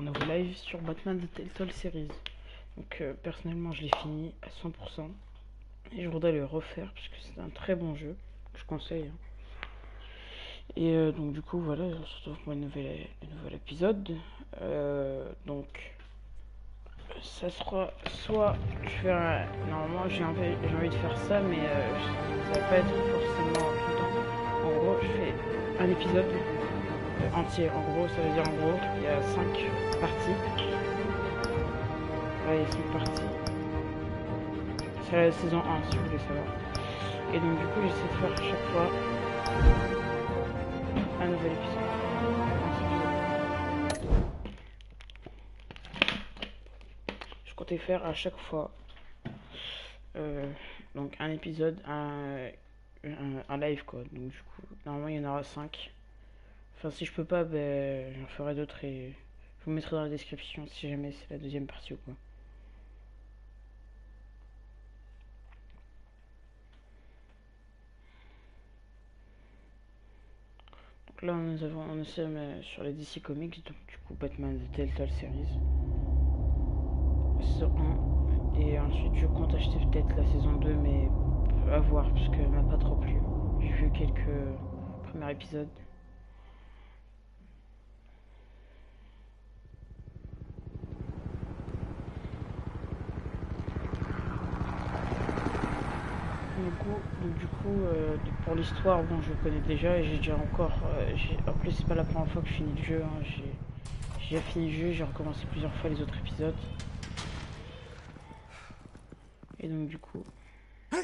un nouveau live sur Batman de Telltale Series. Donc personnellement je l'ai fini à 100% et je voudrais le refaire parce que c'est un très bon jeu que je conseille. Et donc du coup voilà, on se retrouve pour un nouvel épisode. Donc ça sera soit je fais normalement j'ai envie de faire ça, mais ça va pas être forcément tout le temps. En gros je fais un épisode entier. En gros ça veut dire en gros il y a 5 parties. Là il y a 5 parties. C'est la saison 1 si vous voulez savoir. Et donc du coup j'essaie de faire chaque fois un nouvel épisode. Je comptais faire à chaque fois donc un épisode, un live quoi. Donc du coup normalement il y en aura 5. Enfin si je peux pas, ben j'en ferai d'autres et je vous mettrai dans la description si jamais c'est la deuxième partie ou quoi. Donc là on est sur les DC Comics, donc du coup Batman The Telltale Series saison 1, et ensuite je compte acheter peut-être la saison 2, mais à voir parce qu'elle m'a pas trop plu. J'ai vu quelques premiers épisodes. Du coup, pour l'histoire, bon, je connais déjà et j'ai déjà encore. En plus, c'est pas la première fois que je finis le jeu. Hein, j'ai fini le jeu, j'ai recommencé plusieurs fois les autres épisodes. Et donc, du coup, je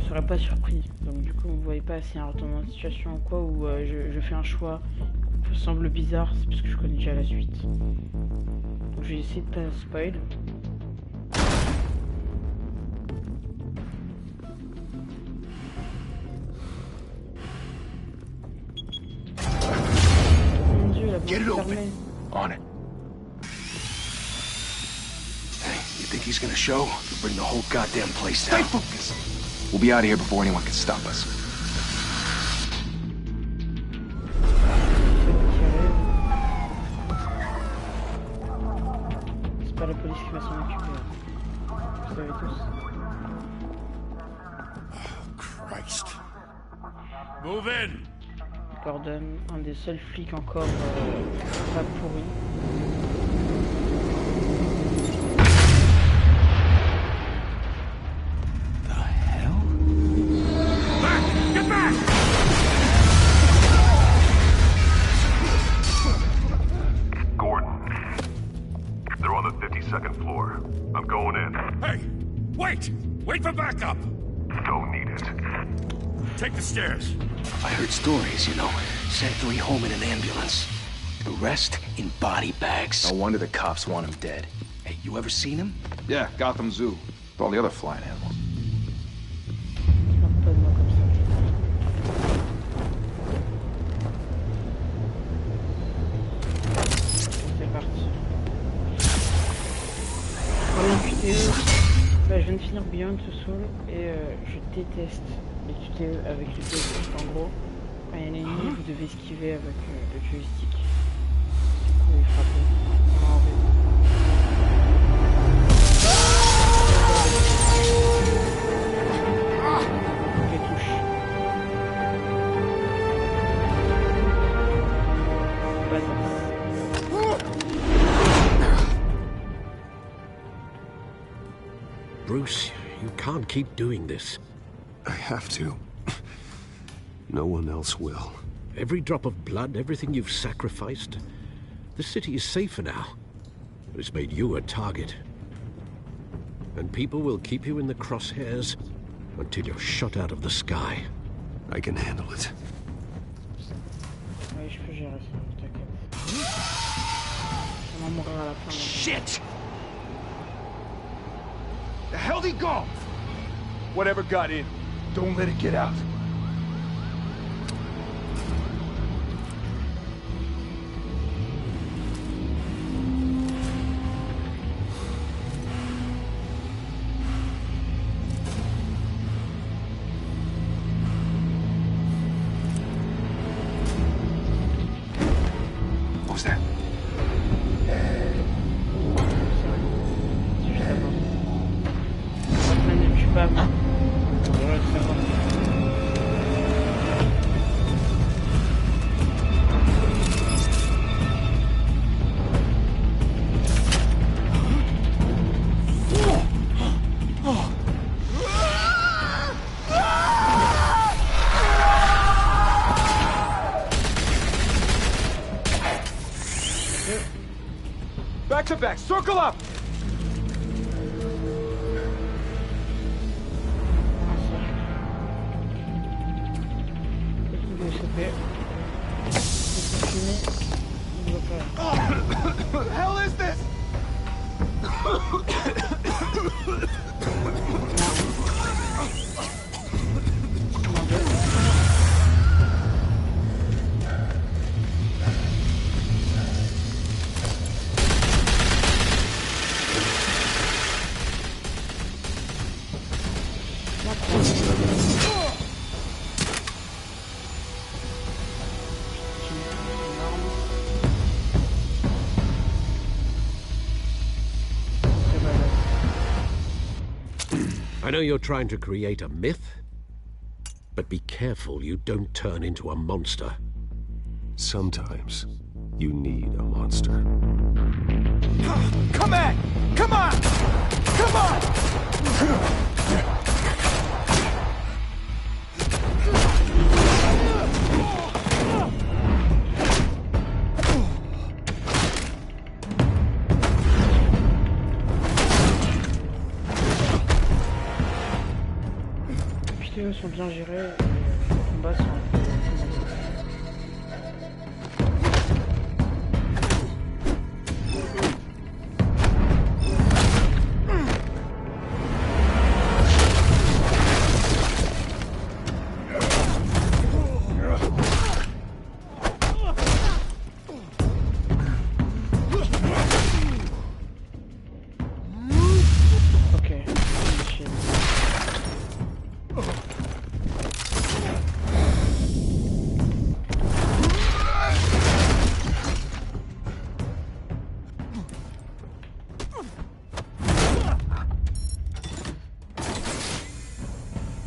serais pas surpris. Donc, du coup, vous voyez pas s'il y a un retournement de situation ou quoi, où je fais un choix qui semble bizarre, c'est parce que je connais déjà la suite. Donc, je vais essayer de pas spoil. Get it open. On it. Hey, you think he's gonna show? He'll bring the whole goddamn place down. Stay focused. We'll be out of here before anyone can stop us. C'est pas la police qui va s'en occuper. Vous savez tous. Oh, Christ. Move in. Gordon, un des seuls flics encore pas pourri. The hell? Back! Get back! Gordon, they're on the 52nd floor. I'm going in. Hey! Wait! Wait for backup! Don't need it. Take the stairs. I heard stories, you know. Sent 3 home in an ambulance. The rest in body bags. No wonder the cops want him dead. Hey, you ever seen him? Yeah, Gotham Zoo. With all the other flying animals. C'est parti. Premier QTE. Bah, je viens de finir Beyond the Soul et je déteste les QTE avec les joysticks. En gros, quand il y a un ennemi, vous devez esquiver avec le joystick. Du coup, il frappe. Les touches. Bruce, you can't keep doing this. I have to. No one else will. Every drop of blood, everything you've sacrificed. The city is safer now. It's made you a target. And people will keep you in the crosshairs until you're shot out of the sky. I can handle it. Oui, je peux gérer ça, t'inquiète. On va mourir à la fin. Shit! The hell'd he go? Whatever got in, don't let it get out. What was that? C'est juste avant. Batman ne tue pas. Voilà, c'est bon. Back to back, circle up! What the hell is this? I know you're trying to create a myth, but be careful you don't turn into a monster. Sometimes you need a monster. Come on! Come on! Come on! Les vidéos sont bien gérées, les combats sont un peu...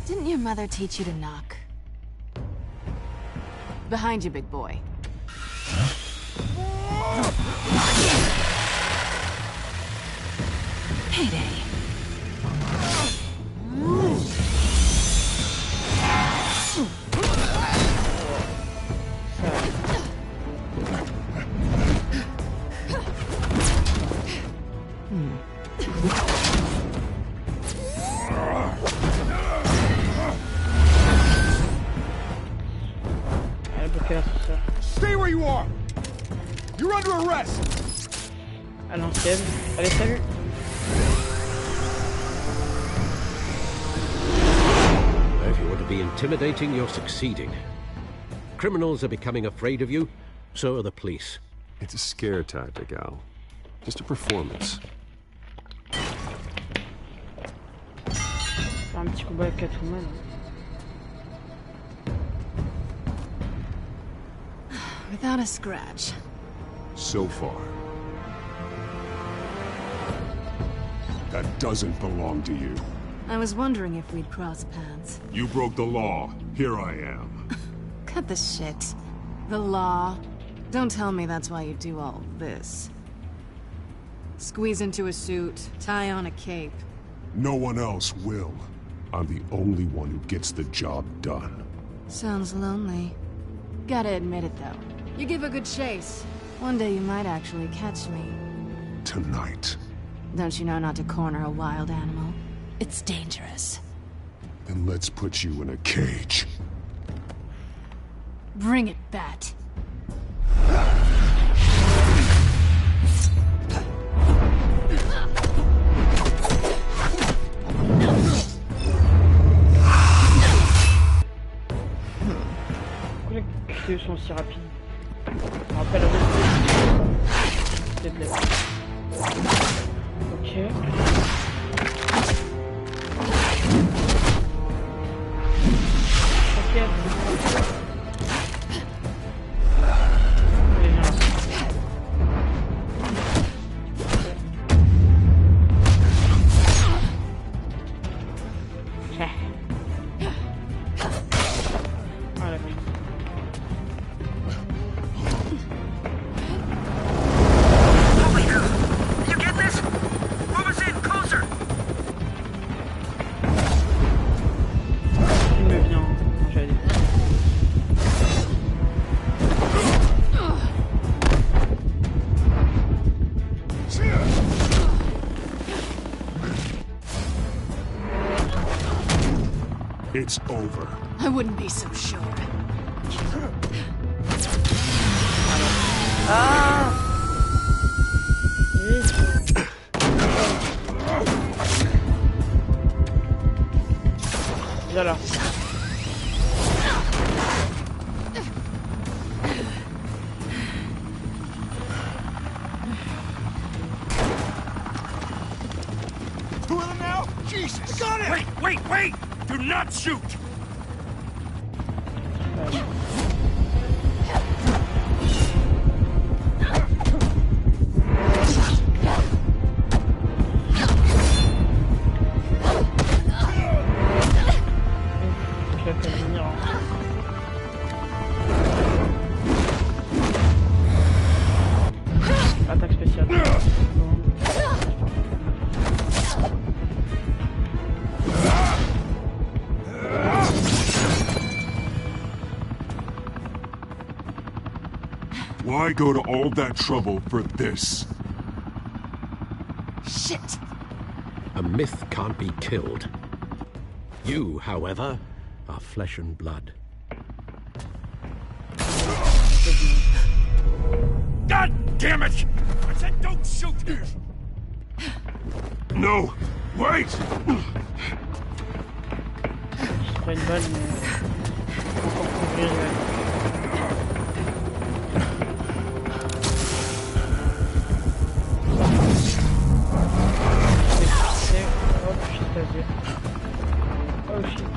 Didn't your mother teach you to knock? Behind you, big boy. Heyday. Stay where you are! You're under arrest! À l'ancienne. Allez, salut! If you want to be intimidating, you're succeeding. Criminals are becoming afraid of you, so are the police. It's a scare tactic, Al. Just a performance. Faire un petit combat avec Catwoman. Without a scratch. So far. That doesn't belong to you. I was wondering if we'd cross paths. You broke the law. Here I am. Cut the shit. The law. Don't tell me that's why you do all this. Squeeze into a suit, tie on a cape. No one else will. I'm the only one who gets the job done. Sounds lonely. Gotta admit it, though. You give a good chase. One day you might actually catch me. Tonight. Don't you know not to corner a wild animal? It's dangerous. Then let's put you in a cage. Bring it, Bat. Pourquoi les vidéos sont aussi rapides? Je me rappelle c'était de la... Ok. T'inquiète. it's over. I wouldn't be so sure. Voilà. Two of them now? Jesus! Got it! Wait! Do not shoot! Je vais faire venir. Attaque spéciale. Why go to all that trouble for this? Shit! A myth can't be killed. You, however, are flesh and blood. God damn it! I said don't shoot! No! Wait! Je prends une balle, mais. Encore couvrir. Hop, shit, vas-y. Oh shit.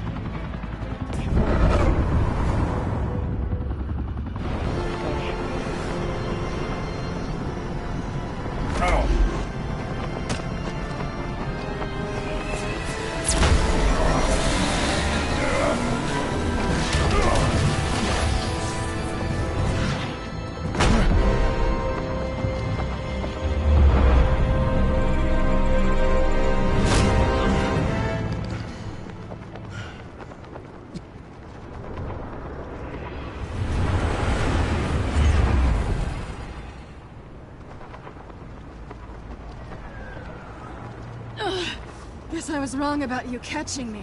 Guess I was wrong about you catching me.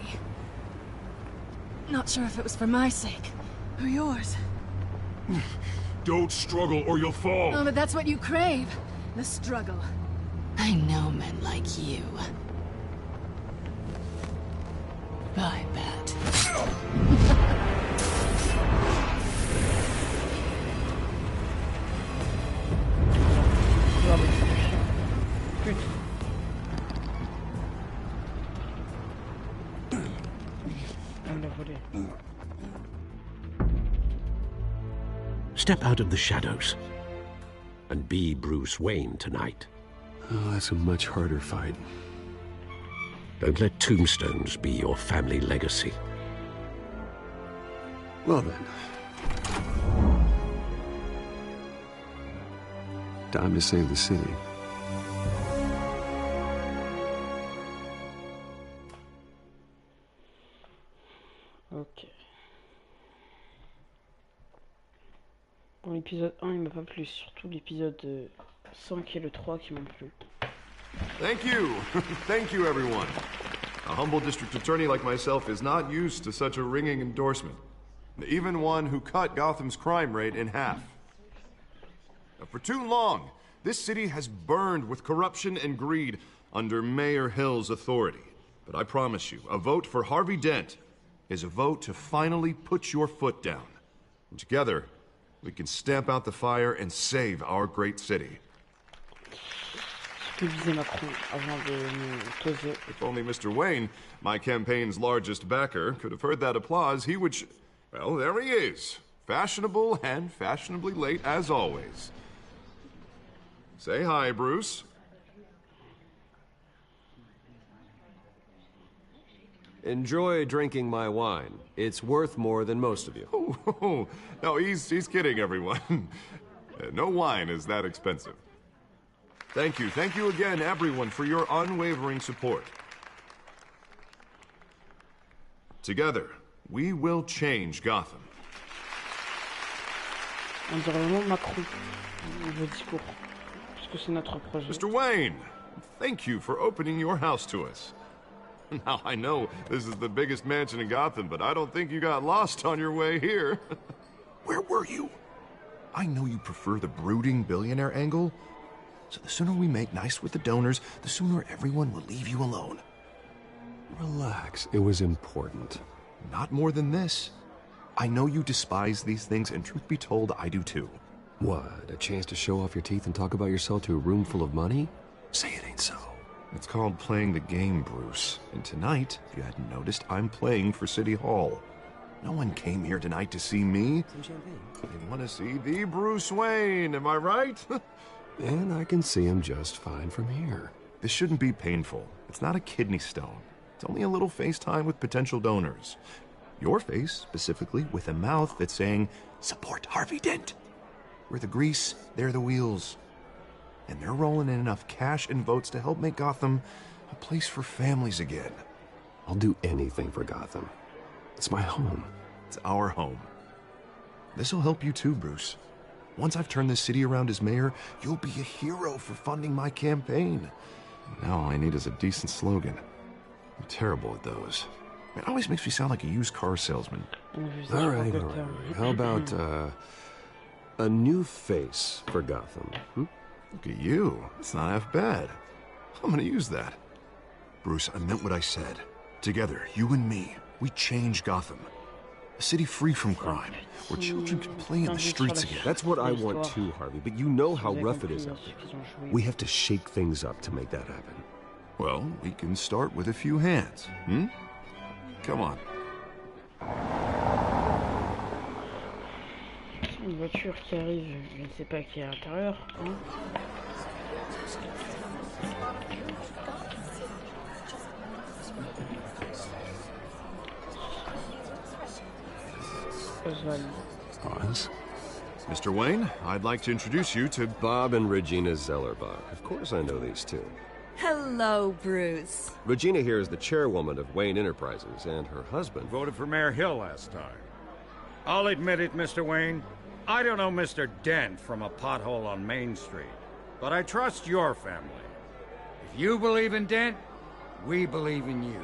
Not sure if it was for my sake, or yours. Don't struggle or you'll fall. Oh, but that's what you crave. The struggle. I know men like you. I bet. Step out of the shadows and be Bruce Wayne tonight. Oh, that's a much harder fight. Don't let tombstones be your family legacy. Well then. Time to save the city. Ok. Bon, l'épisode 1 il m'a pas plu, surtout l'épisode 5 et le 3 qui m'ont plu. Thank you. Thank you, everyone. A humble district attorney like myself is not used to such a ringing endorsement. Even one who cut Gotham's crime rate in half. For too long, this city has burned with corruption and greed under Mayor Hill's authority. But I promise you, a vote for Harvey Dent is a vote to finally put your foot down. And together, we can stamp out the fire and save our great city. Ce que disait Macron avant de nous toser. If only Mr. Wayne, my campaign's largest backer, could have heard that applause, he would... Well, there he is. Fashionable and fashionably late as always. Say hi, Bruce. Enjoy drinking my wine. It's worth more than most of you. Oh, no, he's kidding, everyone. No wine is that expensive. Thank you again, everyone, for your unwavering support. Together, we will change Gotham. On dirait vraiment Macron, niveau discours, parce que c'est notre projet. Mr. Wayne, thank you for opening your house to us. Now, I know this is the biggest mansion in Gotham, but I don't think you got lost on your way here. Where were you? I know you prefer the brooding billionaire angle, so the sooner we make nice with the donors, the sooner everyone will leave you alone. Relax. It was important. Not more than this. I know you despise these things, and truth be told, I do too. What? A chance to show off your teeth and talk about yourself to a room full of money? Say it ain't so. It's called playing the game, Bruce. And tonight, if you hadn't noticed, I'm playing for City Hall. No one came here tonight to see me. They want to see the Bruce Wayne, am I right? And I can see him just fine from here. This shouldn't be painful. It's not a kidney stone. It's only a little FaceTime with potential donors. Your face, specifically, with a mouth that's saying, support Harvey Dent. We're the grease, they're the wheels. And they're rolling in enough cash and votes to help make Gotham a place for families again. I'll do anything for Gotham. It's my home. It's our home. This'll help you too, Bruce. Once I've turned this city around as mayor, you'll be a hero for funding my campaign. Now all I need is a decent slogan. I'm terrible at those. It always makes me sound like a used car salesman. All right. How about, a new face for Gotham? Look at you. It's not half bad. I'm gonna use that. Bruce, I meant what I said. Together, you and me, we change Gotham. A city free from crime, where children can play in the streets again. That's what I want too, Harvey, but you know how rough it is out there. We have to shake things up to make that happen. Well, we can start with a few hands, Come on. Une voiture qui arrive, je ne sais pas qui est à l'intérieur. Oz? Mr. Wayne, I'd like to introduce you to Bob and Regina Zellerbach. Of course I know these two. Hello, Bruce. Regina here is the chairwoman of Wayne Enterprises, and her husband Voted for Mayor Hill last time. I'll admit it, Mr. Wayne. I don't know Mr. Dent from a pothole on Main Street, but I trust your family. If you believe in Dent, we believe in you.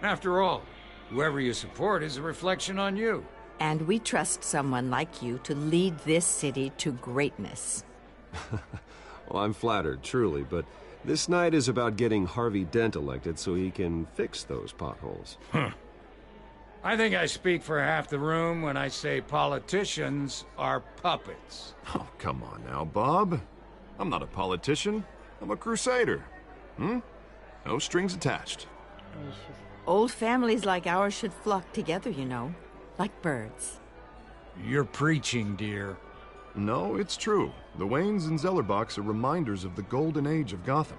After all, whoever you support is a reflection on you. And we trust someone like you to lead this city to greatness. Well, I'm flattered, truly, but this night is about getting Harvey Dent elected so he can fix those potholes. I think I speak for half the room when I say politicians are puppets. Oh, come on now, Bob. I'm not a politician. I'm a crusader. No strings attached. Old families like ours should flock together, you know, like birds. You're preaching, dear. No, it's true. The Waynes and Zellerbachs are reminders of the golden age of Gotham.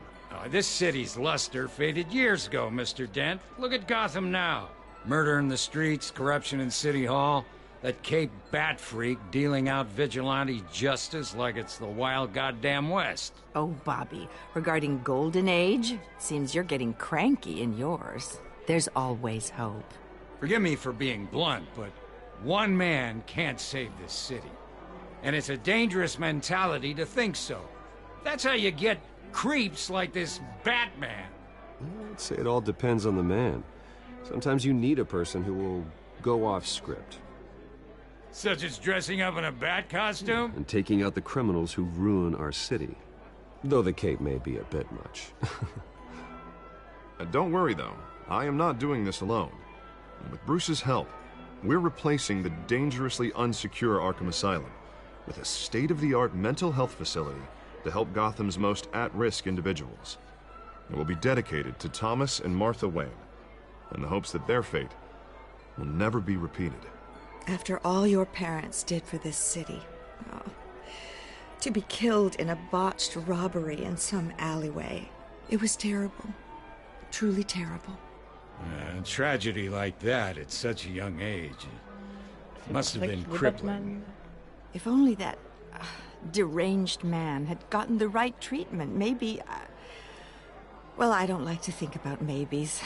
This city's luster faded years ago, Mr. Dent. Look at Gotham now. Murder in the streets, corruption in City Hall, that Cape Bat freak dealing out vigilante justice like it's the wild goddamn West. Oh, Bobby, regarding Golden Age, seems you're getting cranky in yours. There's always hope. Forgive me for being blunt, but one man can't save this city. And it's a dangerous mentality to think so. That's how you get creeps like this Batman. I'd say it all depends on the man. Sometimes you need a person who will go off script. Such as dressing up in a bat costume? And taking out the criminals who ruin our city. Though the cape may be a bit much. Don't worry, though. I am not doing this alone. And with Bruce's help, we're replacing the dangerously unsecure Arkham Asylum with a state-of-the-art mental health facility to help Gotham's most at-risk individuals. It will be dedicated to Thomas and Martha Wayne, in the hopes that their fate will never be repeated. After all your parents did for this city, to be killed in a botched robbery in some alleyway, it was terrible. Truly terrible. A tragedy like that at such a young age, it must have been crippling. If only that deranged man had gotten the right treatment, maybe... Well, I don't like to think about maybes.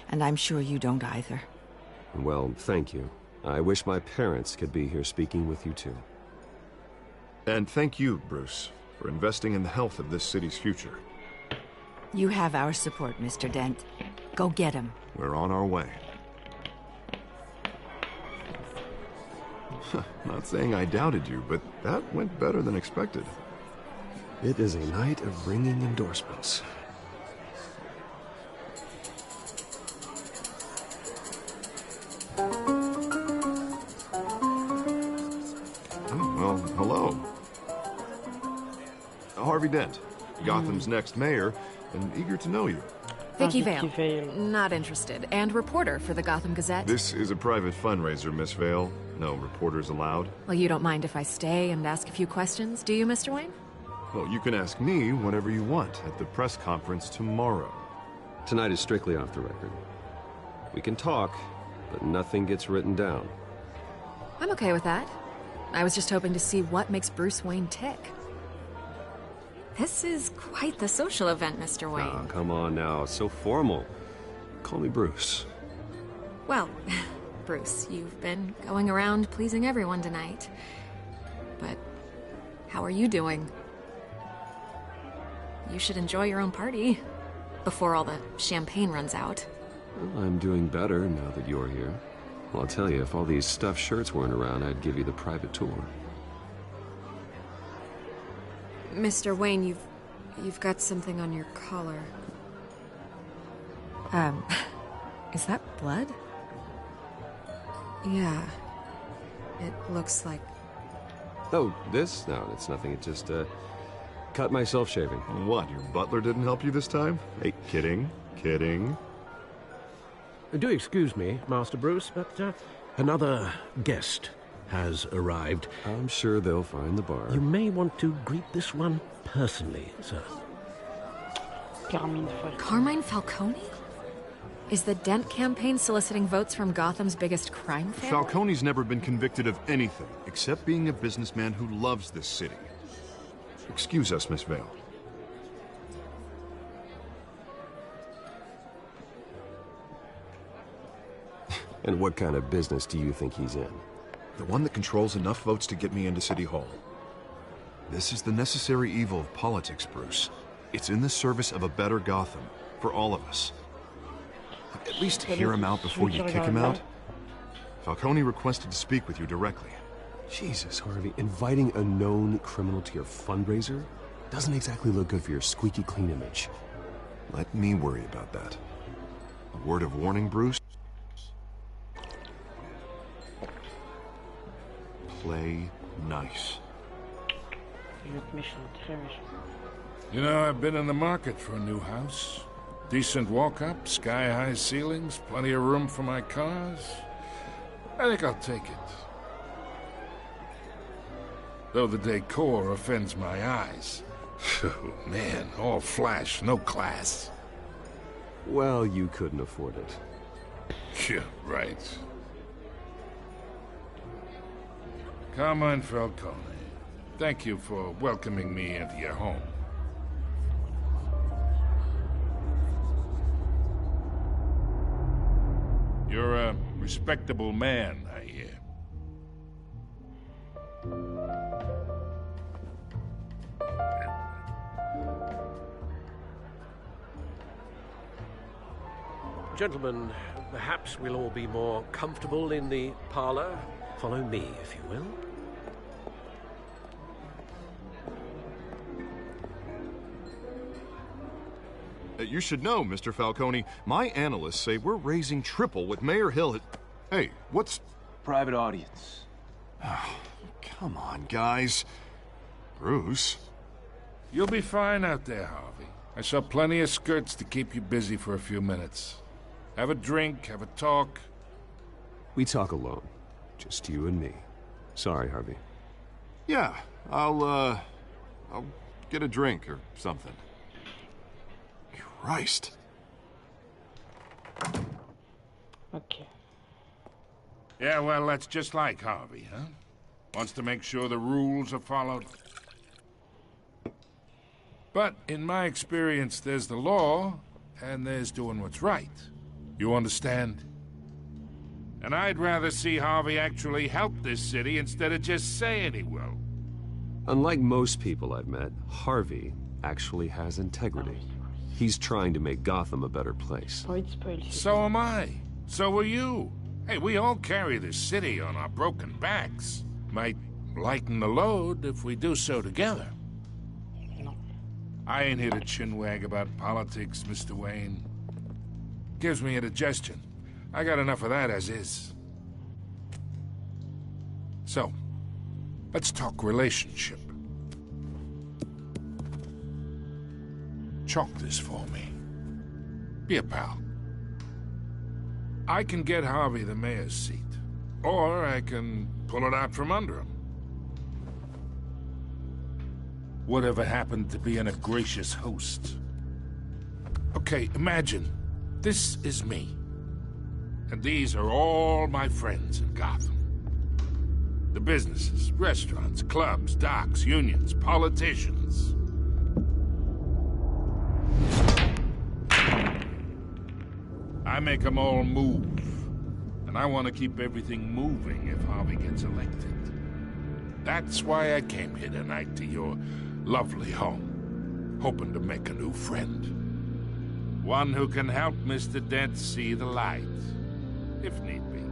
And I'm sure you don't either. Well, thank you. I wish my parents could be here speaking with you too. And thank you, Bruce, for investing in the health of this city's future. You have our support, Mr. Dent. Go get him. We're on our way. Not saying I doubted you, but that went better than expected. It is a night of ringing endorsements. Oh, well, hello. Harvey Dent, Gotham's next mayor, and eager to know you. Vicky Vale. Not interested. And reporter for the Gotham Gazette. This is a private fundraiser, Miss Vale. No reporters allowed. Well, you don't mind if I stay and ask a few questions, do you, Mr. Wayne? Well, you can ask me whatever you want at the press conference tomorrow. Tonight is strictly off the record. We can talk, but nothing gets written down. I'm okay with that. I was just hoping to see what makes Bruce Wayne tick. This is quite the social event, Mr. Wayne. Oh, come on now. So formal. Call me Bruce. Well, Bruce, you've been going around pleasing everyone tonight. But how are you doing? You should enjoy your own party before all the champagne runs out. Well, I'm doing better now that you're here. Well, I'll tell you, if all these stuffed shirts weren't around, I'd give you the private tour. Mr. Wayne, you've got something on your collar. Is that blood? Yeah. It looks like... Oh, this? No, it's nothing. It just, cut myself shaving. What, your butler didn't help you this time? Hey, kidding. Do excuse me, Master Bruce, but another guest has arrived. I'm sure they'll find the bar. You may want to greet this one personally, sir. Carmine Falcone? Is the Dent campaign soliciting votes from Gotham's biggest crime family? Falcone's never been convicted of anything, except being a businessman who loves this city. Excuse us, Miss Vale. And what kind of business do you think he's in? The one that controls enough votes to get me into City Hall. This is the necessary evil of politics, Bruce. It's in the service of a better Gotham, for all of us. At least hear him out before you kick him out. Falcone requested to speak with you directly. Jesus, Harvey, inviting a known criminal to your fundraiser doesn't exactly look good for your squeaky clean image. Let me worry about that. A word of warning, Bruce? Play nice. You know, I've been in the market for a new house. Decent walk-up, sky-high ceilings, plenty of room for my cars. I think I'll take it. Though the decor offends my eyes. Oh, man, all flash, no class. Well, you couldn't afford it. Yeah, right. Carmine Falcone, thank you for welcoming me into your home. You're a respectable man, I hear. Gentlemen, perhaps we'll all be more comfortable in the parlor. Follow me, if you will. You should know, Mr. Falcone, my analysts say we're raising triple what Mayor Hill had... Hey, what's... Private audience. Oh, come on, guys. Bruce? You'll be fine out there, Harvey. I saw plenty of skirts to keep you busy for a few minutes. Have a drink, have a talk. We talk alone. Just you and me. Sorry, Harvey. Yeah, I'll get a drink or something. Christ. Okay. Yeah, well, that's just like Harvey, huh? Wants to make sure the rules are followed. But in my experience, there's the law, and there's doing what's right. You understand? And I'd rather see Harvey actually help this city instead of just saying he will. Unlike most people I've met, Harvey actually has integrity. He's trying to make Gotham a better place. So am I. So are you. Hey, we all carry this city on our broken backs. Might lighten the load if we do so together. I ain't here to chinwag about politics, Mr. Wayne. Gives me indigestion. I got enough of that as is. So, let's talk relationship. Chalk this for me. Be a pal. I can get Harvey the mayor's seat, or I can pull it out from under him. Whatever happened to being a gracious host? Okay, imagine, this is me. And these are all my friends in Gotham. The businesses, restaurants, clubs, docks, unions, politicians. I make them all move. And I want to keep everything moving if Harvey gets elected. That's why I came here tonight to your lovely home, hoping to make a new friend. One who can help Mr. Dent see the light, if need be.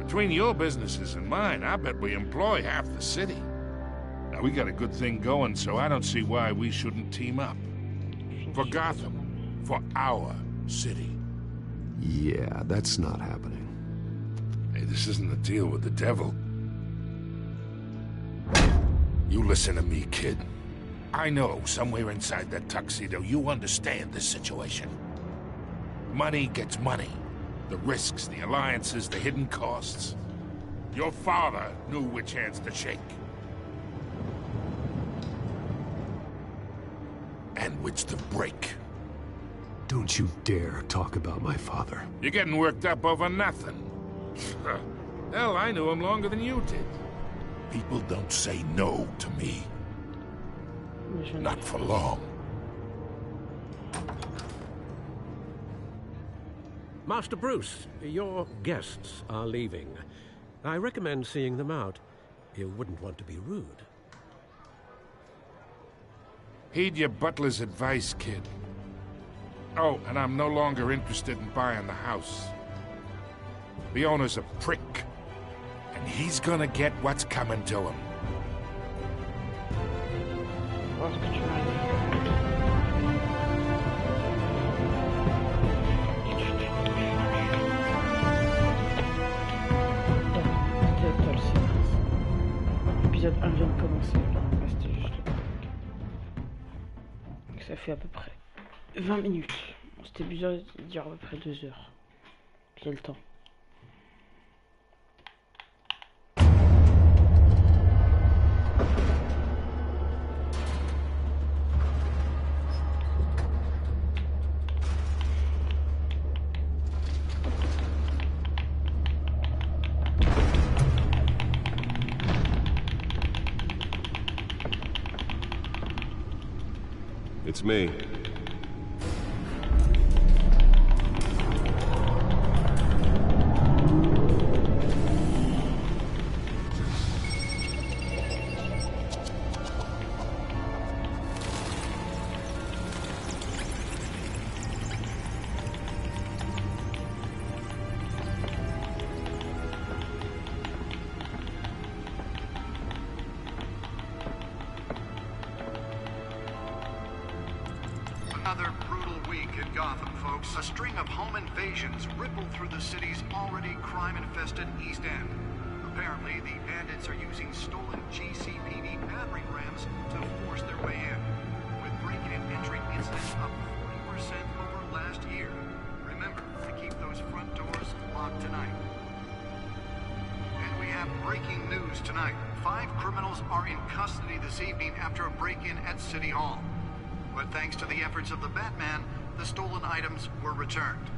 Between your businesses and mine, I bet we employ half the city. Now, we got a good thing going, so I don't see why we shouldn't team up. For Gotham, for our city. Yeah, that's not happening. Hey, this isn't a deal with the devil. You listen to me, kid. I know somewhere inside that tuxedo you understand this situation. Money gets money. The risks, the alliances, the hidden costs. Your father knew which hands to shake. And which to break. Don't you dare talk about my father. You're getting worked up over nothing. Hell, I knew him longer than you did. People don't say no to me. Not for long. Master Bruce, your guests are leaving. I recommend seeing them out. You wouldn't want to be rude. Heed your butler's advice, kid. Oh, and I'm no longer interested in buying the house. The owner's a prick. And he's gonna get what's coming to him. L'épisode 1 vient de commencer. C'était juste le break. Donc ça fait à peu près 20 minutes. Bon, cet épisode dure à peu près 2 heures. J'ai le temps. It's me. Another brutal week in Gotham, folks. A string of home invasions rippled through the city's already crime-infested East End. Apparently, the bandits are using stolen GCPD battering rams to force their way in, with break-in and entry incidents up 40% over last year. Remember to keep those front doors locked tonight. And we have breaking news tonight. 5 criminals are in custody this evening after a break-in at City Hall. But thanks to the efforts of the Batman, the stolen items were returned.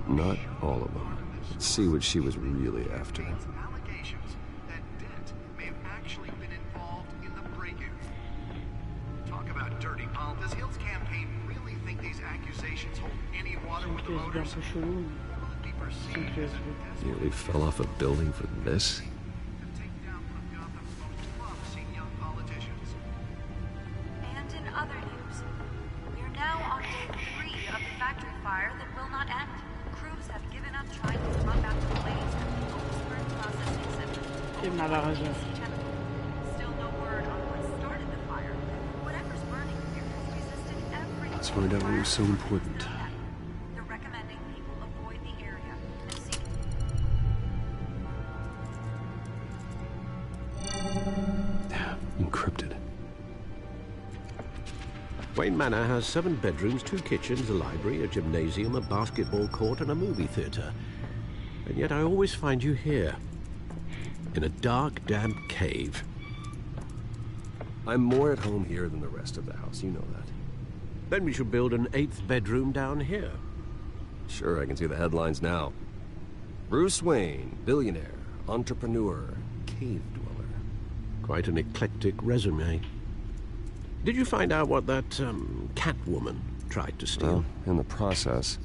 Not all of them. Let's see what she was really after. Allegations that Dent may have actually been involved in the break-in. Talk about dirty Paul. Does Hill's campaign really think these accusations hold any water with the voters? Nearly fell off a building for this? debris of the factory fire that will not end. Crews have given up trying to run back the blaze at the Otisburg processing center. Still no word on what started the fire. Whatever's burning here has resisted every... Let's find out what was so important. They're recommending people avoid the area and seek... Encrypted. Wayne Manor has 7 bedrooms, 2 kitchens, a library, a gymnasium, a basketball court, and a movie theatre. And yet I always find you here, in a dark, damp cave. I'm more at home here than the rest of the house, you know that. Then we should build an 8th bedroom down here. Sure, I can see the headlines now. Bruce Wayne, billionaire, entrepreneur, cave dweller. Quite an eclectic resume. Did you find out what that, Catwoman tried to steal? Well, in the process.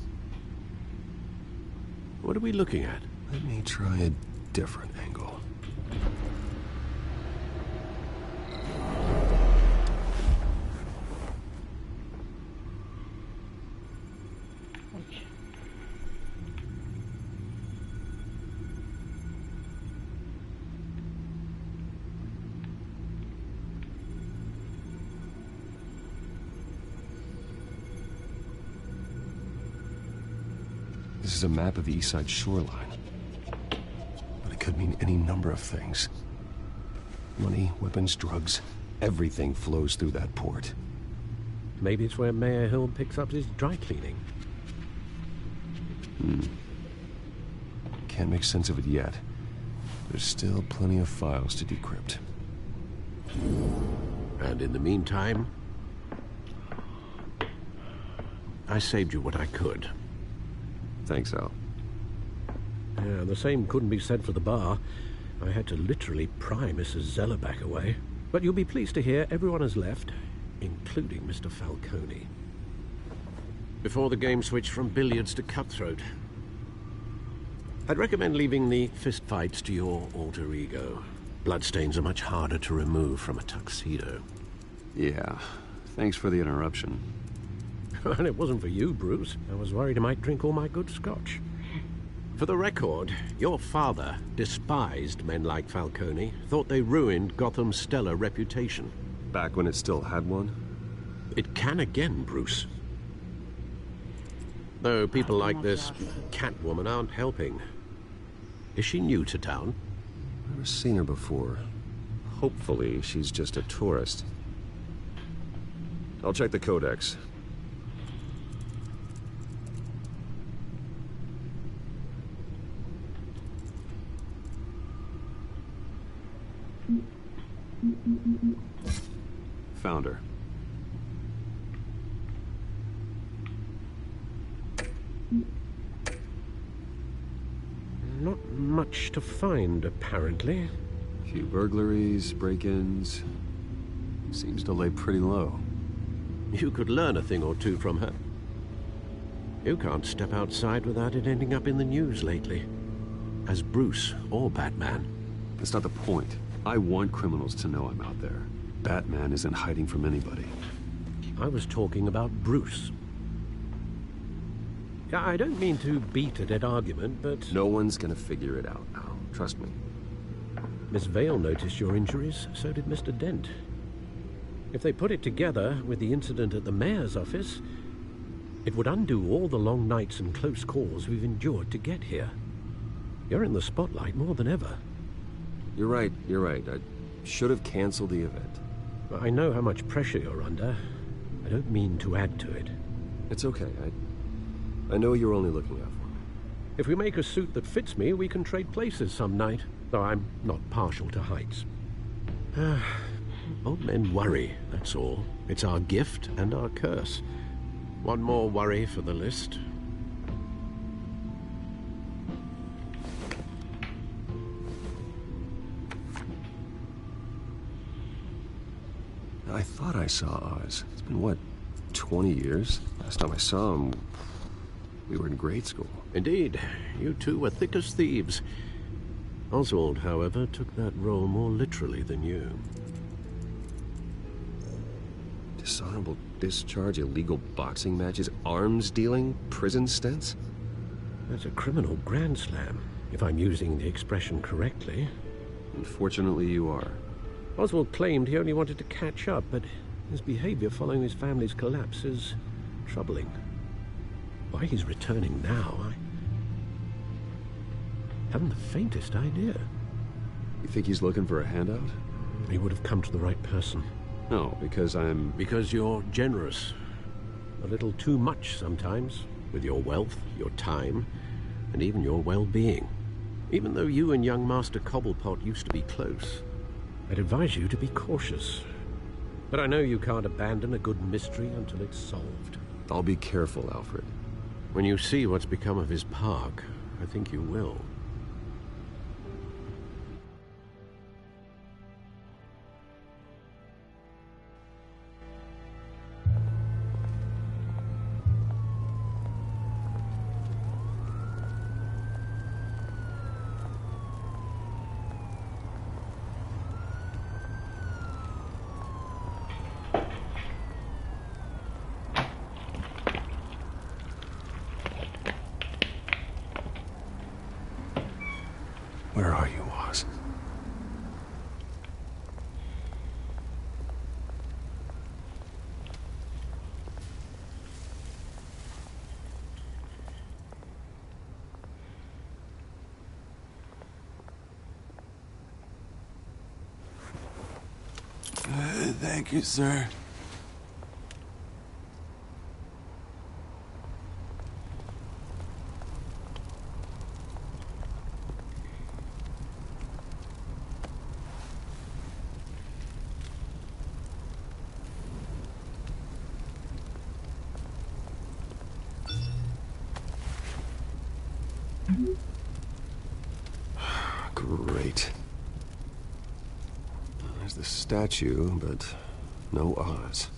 What are we looking at? Let me try a different angle. Okay. This is a map of the east side shoreline. But it could mean any number of things. Money, weapons, drugs, everything flows through that port. Maybe it's where Mayor Hill picks up his dry cleaning. Can't make sense of it yet. There's still plenty of files to decrypt. And in the meantime, I saved you what I could. Thanks, Al. Yeah, the same couldn't be said for the bar. I had to literally pry Mrs. Zellerback away. But you'll be pleased to hear everyone has left, including Mr. Falcone. Before the game switched from billiards to cutthroat. I'd recommend leaving the fistfights to your alter ego. Bloodstains are much harder to remove from a tuxedo. Yeah, thanks for the interruption. And it wasn't for you, Bruce. I was worried I might drink all my good scotch. For the record, your father despised men like Falcone, thought they ruined Gotham's stellar reputation. Back when it still had one? It can again, Bruce. Though people like this Catwoman aren't helping. Is she new to town? Never seen her before. Hopefully, she's just a tourist. I'll check the codex. Found her. Not much to find, apparently. Few burglaries, break-ins. Seems to lay pretty low. You could learn a thing or two from her. You can't step outside without it ending up in the news lately. As Bruce or Batman. That's not the point. I want criminals to know I'm out there. Batman isn't hiding from anybody. I was talking about Bruce. I don't mean to beat a dead argument, but... No one's gonna figure it out now. Trust me. Miss Vale noticed your injuries, so did Mr. Dent. If they put it together with the incident at the mayor's office, it would undo all the long nights and close calls we've endured to get here. You're in the spotlight more than ever. You're right. I should have canceled the event. I know how much pressure you're under. I don't mean to add to it. It's okay. I know you're only looking out for me. If we make a suit that fits me, we can trade places some night. Though I'm not partial to heights. Old men worry, that's all. It's our gift and our curse. One more worry for the list. I thought I saw Oz. It's been, what, 20 years? Last time I saw him, we were in grade school. Indeed. You two were thick as thieves. Oswald, however, took that role more literally than you. Dishonorable discharge, illegal boxing matches, arms dealing, prison stints? That's a criminal grand slam, if I'm using the expression correctly. Unfortunately, you are. Oswald claimed he only wanted to catch up, but his behavior following his family's collapse is troubling. Why he's returning now, I haven't the faintest idea. You think he's looking for a handout? He would have come to the right person. No, because I'm... Because you're generous. A little too much sometimes, with your wealth, your time, and even your well-being. Even though you and young Master Cobblepot used to be close, I'd advise you to be cautious. But I know you can't abandon a good mystery until it's solved. I'll be careful, Alfred. When you see what's become of his park, I think you will. Where are you, Oz? Thank you, sir. Great. There's the statue, but no Oz.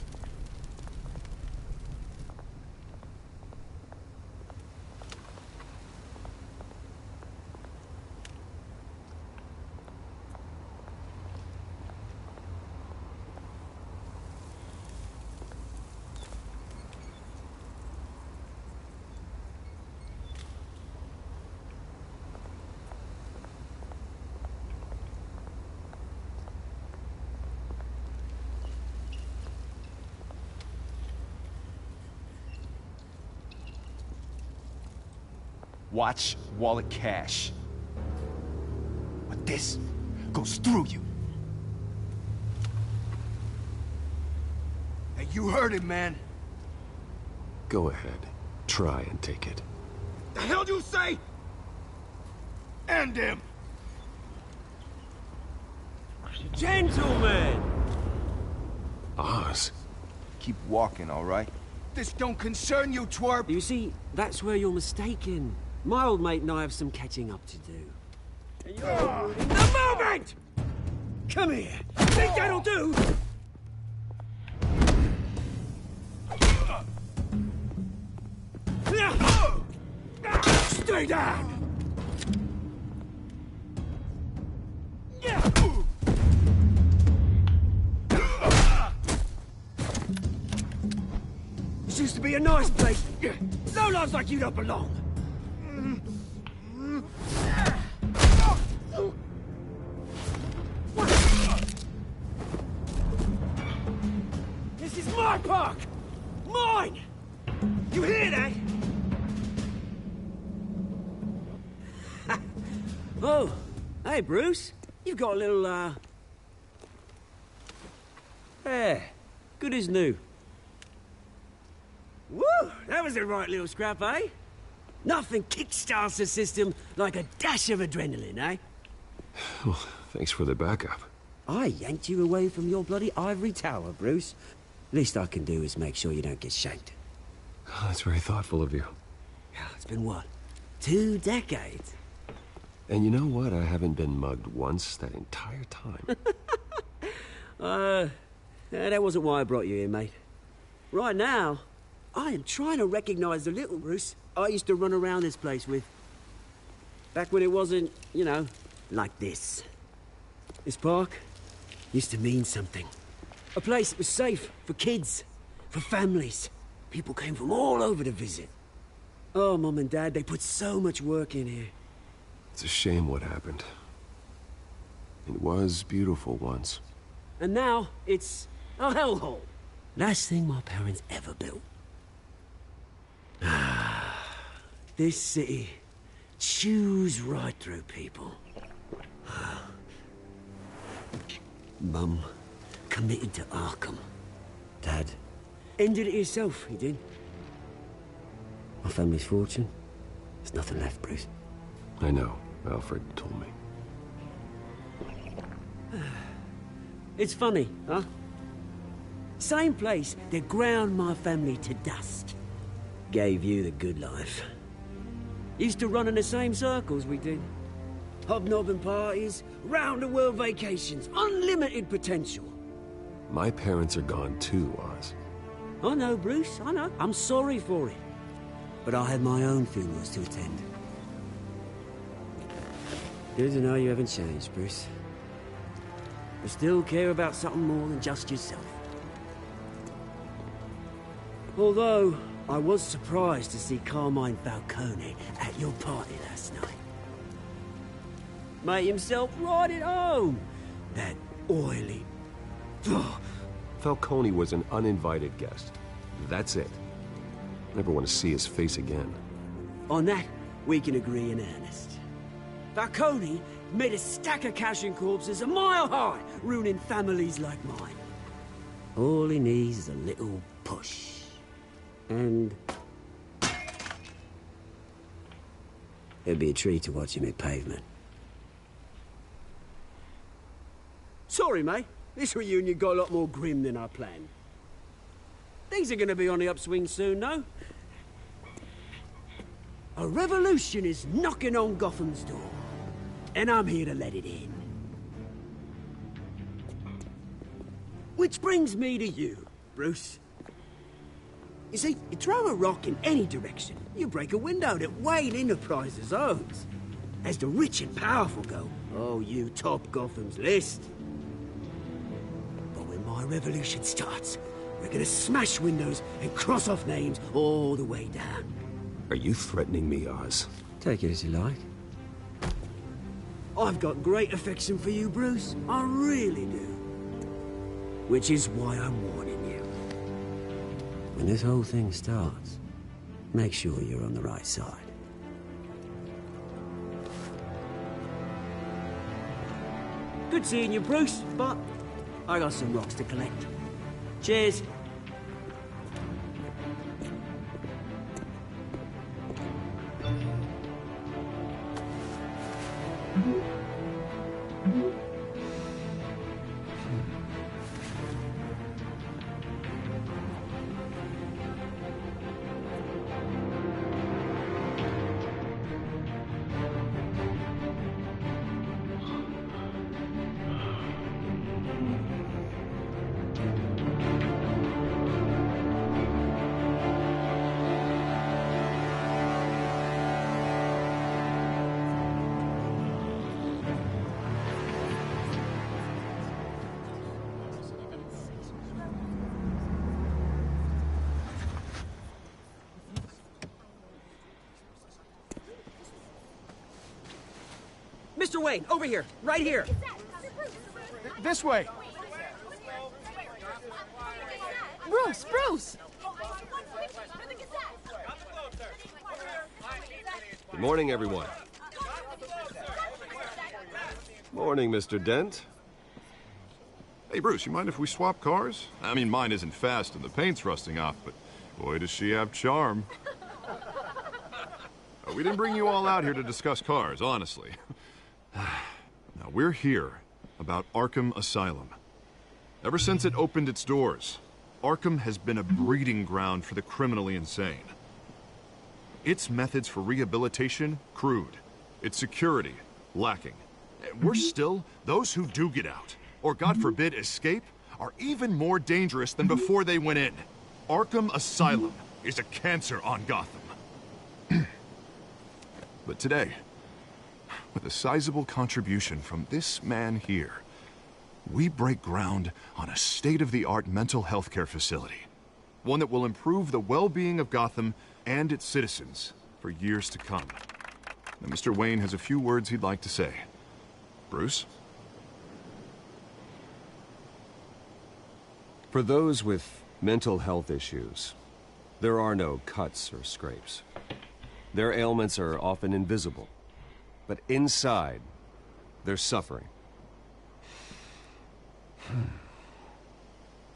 Watch wallet cash. But this goes through you. Hey, you heard him, man. Go ahead. Try and take it. The hell do you say? End him! Gentlemen! Oz. Keep walking, all right? This don't concern you, twerp! You see, that's where you're mistaken. My old mate and I have some catching up to do. And you're in the moment! Come here! Think that'll do? Stay down! This used to be a nice place. No lives like you don't belong. This is my park! Mine! You hear that? Oh, hey, Bruce. You've got a little, yeah, good as new. Woo! That was a right little scrap, eh? Nothing kickstarts the system like a dash of adrenaline, eh? Well, thanks for the backup. I yanked you away from your bloody ivory tower, Bruce. Least I can do is make sure you don't get shanked. Oh, that's very thoughtful of you. Yeah, it's been what? 2 decades? And you know what? I haven't been mugged once that entire time. That wasn't why I brought you here, mate. Right now, I am trying to recognize the little Bruce I used to run around this place with. Back when it wasn't, you know, like this. This park used to mean something. A place that was safe for kids, for families. People came from all over to visit. Oh, Mum and Dad, they put so much work in here. It's a shame what happened. It was beautiful once. And now, it's a hellhole. Last thing my parents ever built. This city chews right through people. Mum committed to Arkham. Dad ended it himself, he did. My family's fortune, there's nothing left, Bruce. I know. Alfred told me. It's funny, huh? Same place that ground my family to dust. Gave you the good life. Used to run in the same circles we did. Hobnobbing parties, round-the-world vacations, unlimited potential. My parents are gone too, Oz. I know, Bruce, I know. I'm sorry for it. But I had my own funerals to attend. Good to know you haven't changed, Bruce. You still care about something more than just yourself. Although, I was surprised to see Carmine Falcone at your party last night. Made himself right at home. That oily... Falcone was an uninvited guest. That's it. Never want to see his face again. On that, we can agree in earnest. Falcone made a stack of cash and corpses a mile high, ruining families like mine. All he needs is a little push. And... it'd be a treat to watch him hit pavement. Sorry, mate. This reunion got a lot more grim than I planned. Things are gonna be on the upswing soon, though. A revolution is knocking on Gotham's door. And I'm here to let it in. Which brings me to you, Bruce. You see, you throw a rock in any direction, you break a window that Wayne Enterprises owns. As the rich and powerful go, oh, you top Gotham's list. But when my revolution starts, we're gonna smash windows and cross off names all the way down. Are you threatening me, Oz? Take it as you like. I've got great affection for you, Bruce. I really do. Which is why I'm warning you. When this whole thing starts, make sure you're on the right side. Good seeing you, Bruce, but I got some rocks to collect. Cheers. Mr. Wayne, over here, right here. This way. Bruce, Bruce! Good morning, everyone. Morning, Mr. Dent. Hey, Bruce, you mind if we swap cars? I mean, mine isn't fast and the paint's rusting off, but boy, does she have charm. We didn't bring you all out here to discuss cars, honestly. Now, we're here about Arkham Asylum. Ever since it opened its doors, Arkham has been a breeding ground for the criminally insane. Its methods for rehabilitation, crude. Its security, lacking. Worse still, those who do get out, or God forbid escape, are even more dangerous than before they went in. Arkham Asylum is a cancer on Gotham. But today, with a sizable contribution from this man here, we break ground on a state-of-the-art mental health care facility. One that will improve the well-being of Gotham and its citizens for years to come. Now, Mr. Wayne has a few words he'd like to say. Bruce? For those with mental health issues, there are no cuts or scrapes. Their ailments are often invisible, but inside, they're suffering.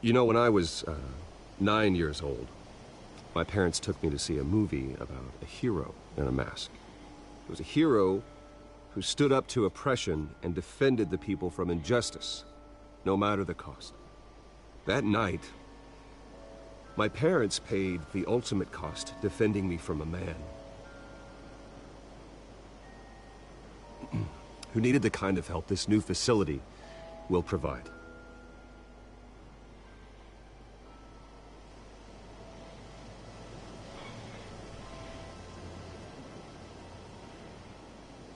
You know, when I was 9 years old, my parents took me to see a movie about a hero in a mask. It was a hero who stood up to oppression and defended the people from injustice, no matter the cost. That night, my parents paid the ultimate cost defending me from a man who needed the kind of help this new facility will provide.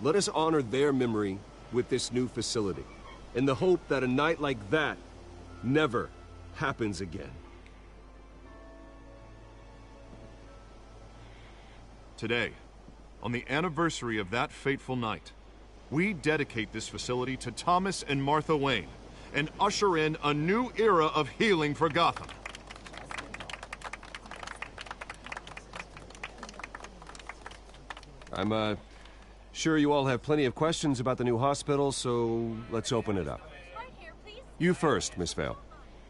Let us honor their memory with this new facility, in the hope that a night like that never happens again. Today, on the anniversary of that fateful night, we dedicate this facility to Thomas and Martha Wayne and usher in a new era of healing for Gotham. I'm, sure you all have plenty of questions about the new hospital, so let's open it up. You first, Miss Vale.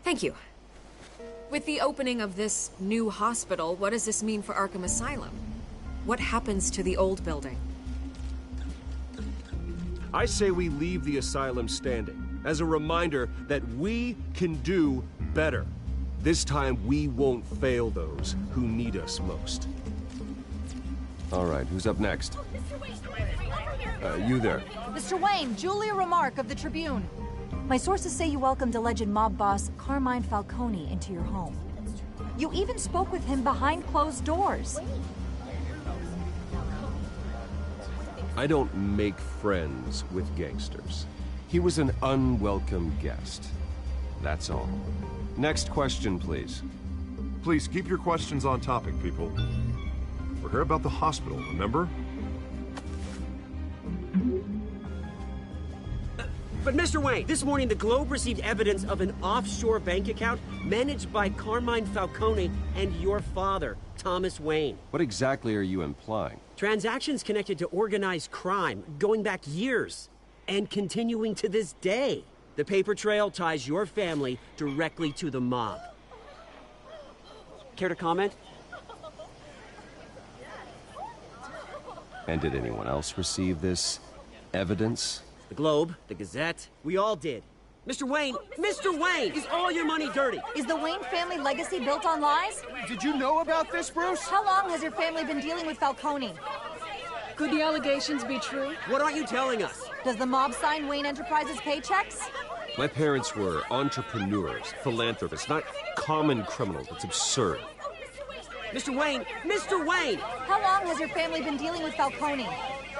Thank you. With the opening of this new hospital, what does this mean for Arkham Asylum? What happens to the old building? I say we leave the asylum standing, as a reminder that we can do better. This time, we won't fail those who need us most. All right, who's up next? You there. Mr. Wayne, Julia Remark of the Tribune. My sources say you welcomed alleged mob boss Carmine Falcone into your home. You even spoke with him behind closed doors. I don't make friends with gangsters. He was an unwelcome guest. That's all. Next question, please. Please keep your questions on topic, people. We're here about the hospital, remember? But Mr. Wayne, this morning the Globe received evidence of an offshore bank account managed by Carmine Falcone and your father, Thomas Wayne. What exactly are you implying? Transactions connected to organized crime going back years and continuing to this day. The paper trail ties your family directly to the mob. Care to comment? And did anyone else receive this evidence? The Globe, the Gazette, we all did. Mr. Wayne, is all your money dirty? Is the Wayne family legacy built on lies? Did you know about this, Bruce? How long has your family been dealing with Falcone? Could the allegations be true? What aren't you telling us? Does the mob sign Wayne Enterprises paychecks? My parents were entrepreneurs, philanthropists, not common criminals. It's absurd. Mr. Wayne! How long has your family been dealing with Falcone?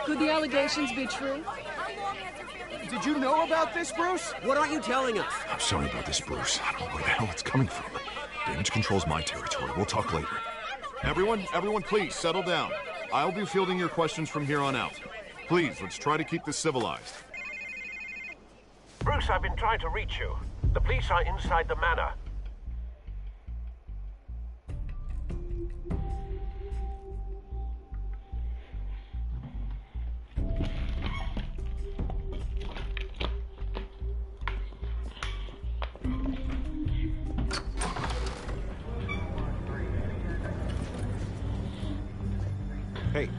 Could the allegations be true? Did you know about this, Bruce? What aren't you telling us? I'm sorry about this, Bruce. I don't know where the hell it's coming from. Damage control's my territory. We'll talk later. Everyone, please, settle down. I'll be fielding your questions from here on out. Please, let's try to keep this civilized. Bruce, I've been trying to reach you. The police are inside the manor.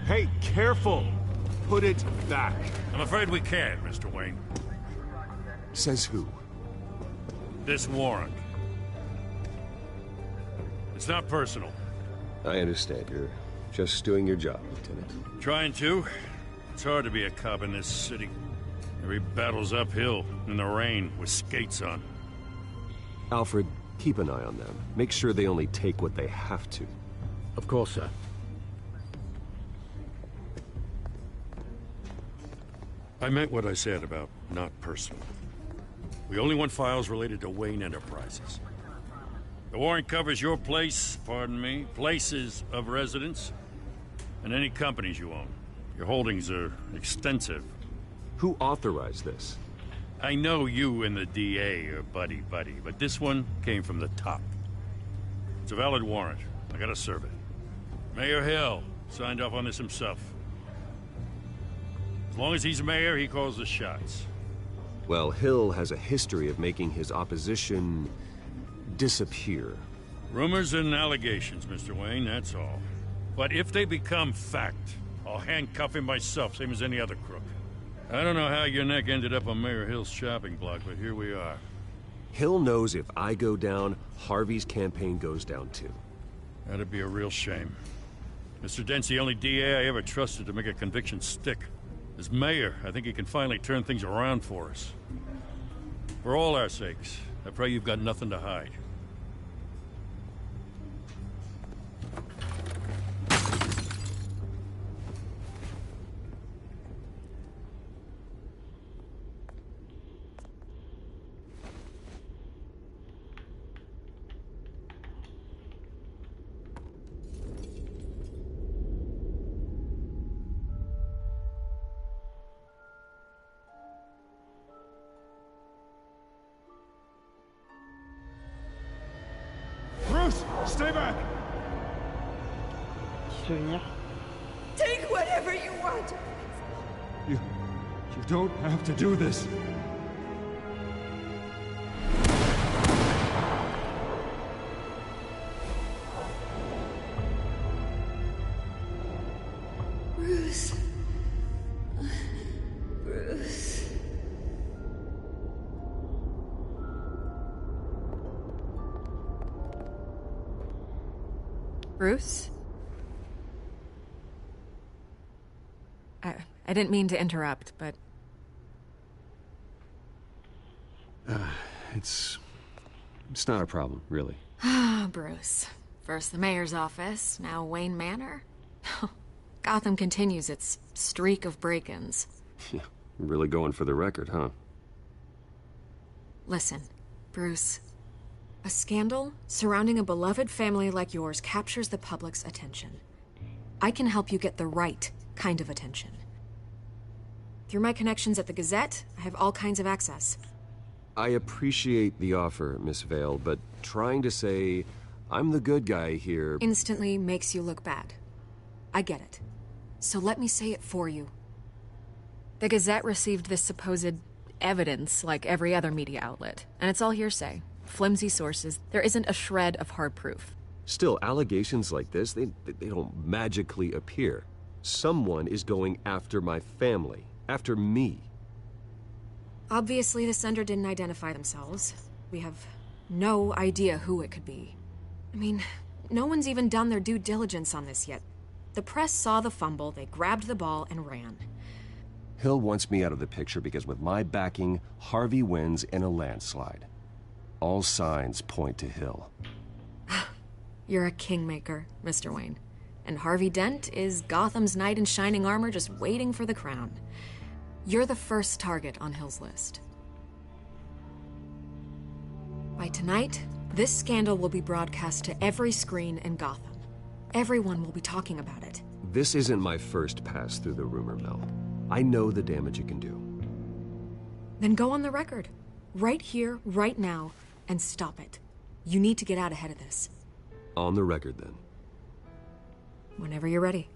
Hey, careful! Put it back. I'm afraid we can't, Mr. Wayne. Says who? This warrant. It's not personal. I understand. You're just doing your job, Lieutenant. Trying to. It's hard to be a cop in this city. Every battle's uphill, in the rain, with skates on. Alfred, keep an eye on them. Make sure they only take what they have to. Of course, sir. I meant what I said about not personal. We only want files related to Wayne Enterprises. The warrant covers your places of residence, and any companies you own. Your holdings are extensive. Who authorized this? I know you and the DA are buddy-buddy, but this one came from the top. It's a valid warrant. I gotta serve it. Mayor Hill signed off on this himself. As long as he's mayor, he calls the shots. Well, Hill has a history of making his opposition disappear. Rumors and allegations, Mr. Wayne, that's all. But if they become fact, I'll handcuff him myself, same as any other crook. I don't know how your neck ended up on Mayor Hill's shopping block, but here we are. Hill knows if I go down, Harvey's campaign goes down too. That'd be a real shame. Mr. Dent's the only DA I ever trusted to make a conviction stick. As mayor, I think he can finally turn things around for us. For all our sakes, I pray you've got nothing to hide. Stay back! Souvenir. Take whatever you want. You don't have to do this. Bruce. Bruce. Bruce? I didn't mean to interrupt, but... It's not a problem, really. Ah, Bruce. First the mayor's office, now Wayne Manor. Gotham continues its streak of break-ins. Yeah, really going for the record, huh? Listen, Bruce. A scandal surrounding a beloved family like yours captures the public's attention. I can help you get the right kind of attention. Through my connections at the Gazette, I have all kinds of access. I appreciate the offer, Miss Vale, but trying to say I'm the good guy here... instantly makes you look bad. I get it. So let me say it for you. The Gazette received this supposed evidence like every other media outlet, and it's all hearsay. Flimsy sources. There isn't a shred of hard proof. Still, allegations like this, they don't magically appear. Someone is going after my family, after me. Obviously, the sender didn't identify themselves. We have no idea who it could be. I mean, no one's even done their due diligence on this yet. The press saw the fumble, they grabbed the ball and ran. Hill wants me out of the picture because with my backing, Harvey wins in a landslide. All signs point to Hill. You're a kingmaker, Mr. Wayne. And Harvey Dent is Gotham's knight in shining armor just waiting for the crown. You're the first target on Hill's list. By tonight, this scandal will be broadcast to every screen in Gotham. Everyone will be talking about it. This isn't my first pass through the rumor mill. I know the damage it can do. Then go on the record. Right here, right now, and stop it. You need to get out ahead of this. On the record, then. Whenever you're ready.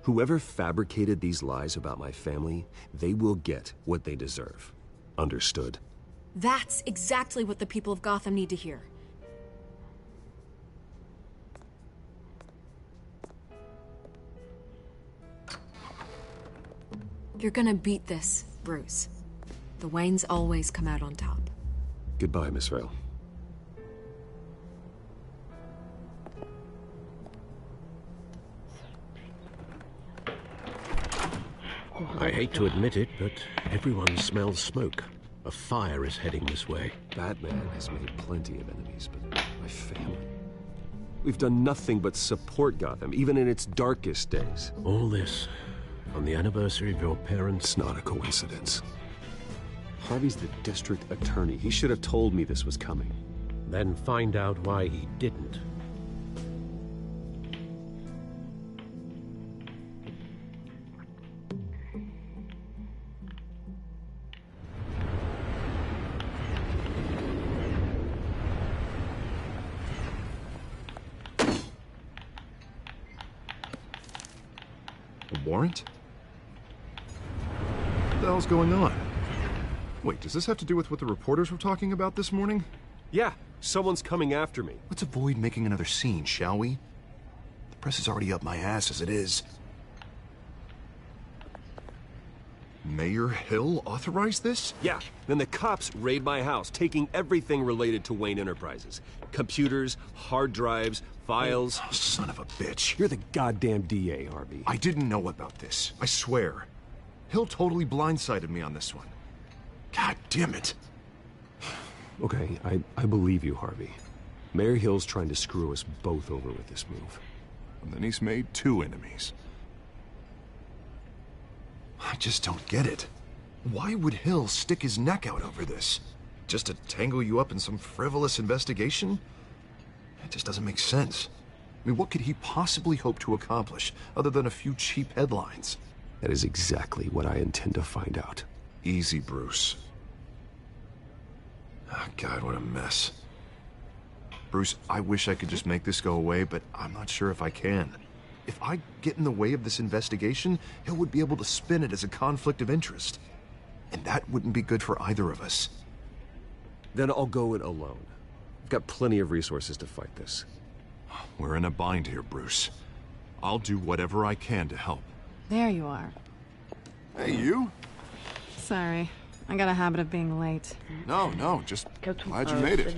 Whoever fabricated these lies about my family, they will get what they deserve. Understood? That's exactly what the people of Gotham need to hear. You're gonna beat this, Bruce. The Waynes always come out on top. Goodbye, Miss Vale. I hate to admit it, but everyone smells smoke. A fire is heading this way. Batman has made plenty of enemies, but my family... We've done nothing but support Gotham, even in its darkest days. All this On the anniversary of your parents? It's not a coincidence. Harvey's the district attorney. He should have told me this was coming. Then find out why he didn't. A warrant? What the hell's going on? Wait, does this have to do with what the reporters were talking about this morning? Yeah, someone's coming after me. Let's avoid making another scene, shall we? The press is already up my ass as it is. Mayor Hill authorized this? Yeah, then the cops raid my house, taking everything related to Wayne Enterprises. Computers, hard drives, files. Oh, son of a bitch. You're the goddamn DA, Harvey. I didn't know about this. I swear. Hill totally blindsided me on this one. God damn it. Okay, I believe you, Harvey. Mayor Hill's trying to screw us both over with this move. And then he's made 2 enemies. I just don't get it. Why would Hill stick his neck out over this? Just to tangle you up in some frivolous investigation? It just doesn't make sense. I mean, what could he possibly hope to accomplish other than a few cheap headlines? That is exactly what I intend to find out. Easy, Bruce. Oh, God, what a mess. Bruce, I wish I could just make this go away, but I'm not sure if I can. If I get in the way of this investigation, Hill would be able to spin it as a conflict of interest. And that wouldn't be good for either of us. Then I'll go it alone. I've got plenty of resources to fight this. We're in a bind here, Bruce. I'll do whatever I can to help. There you are. Hey, you? Sorry. I got a habit of being late. No, just glad you made it.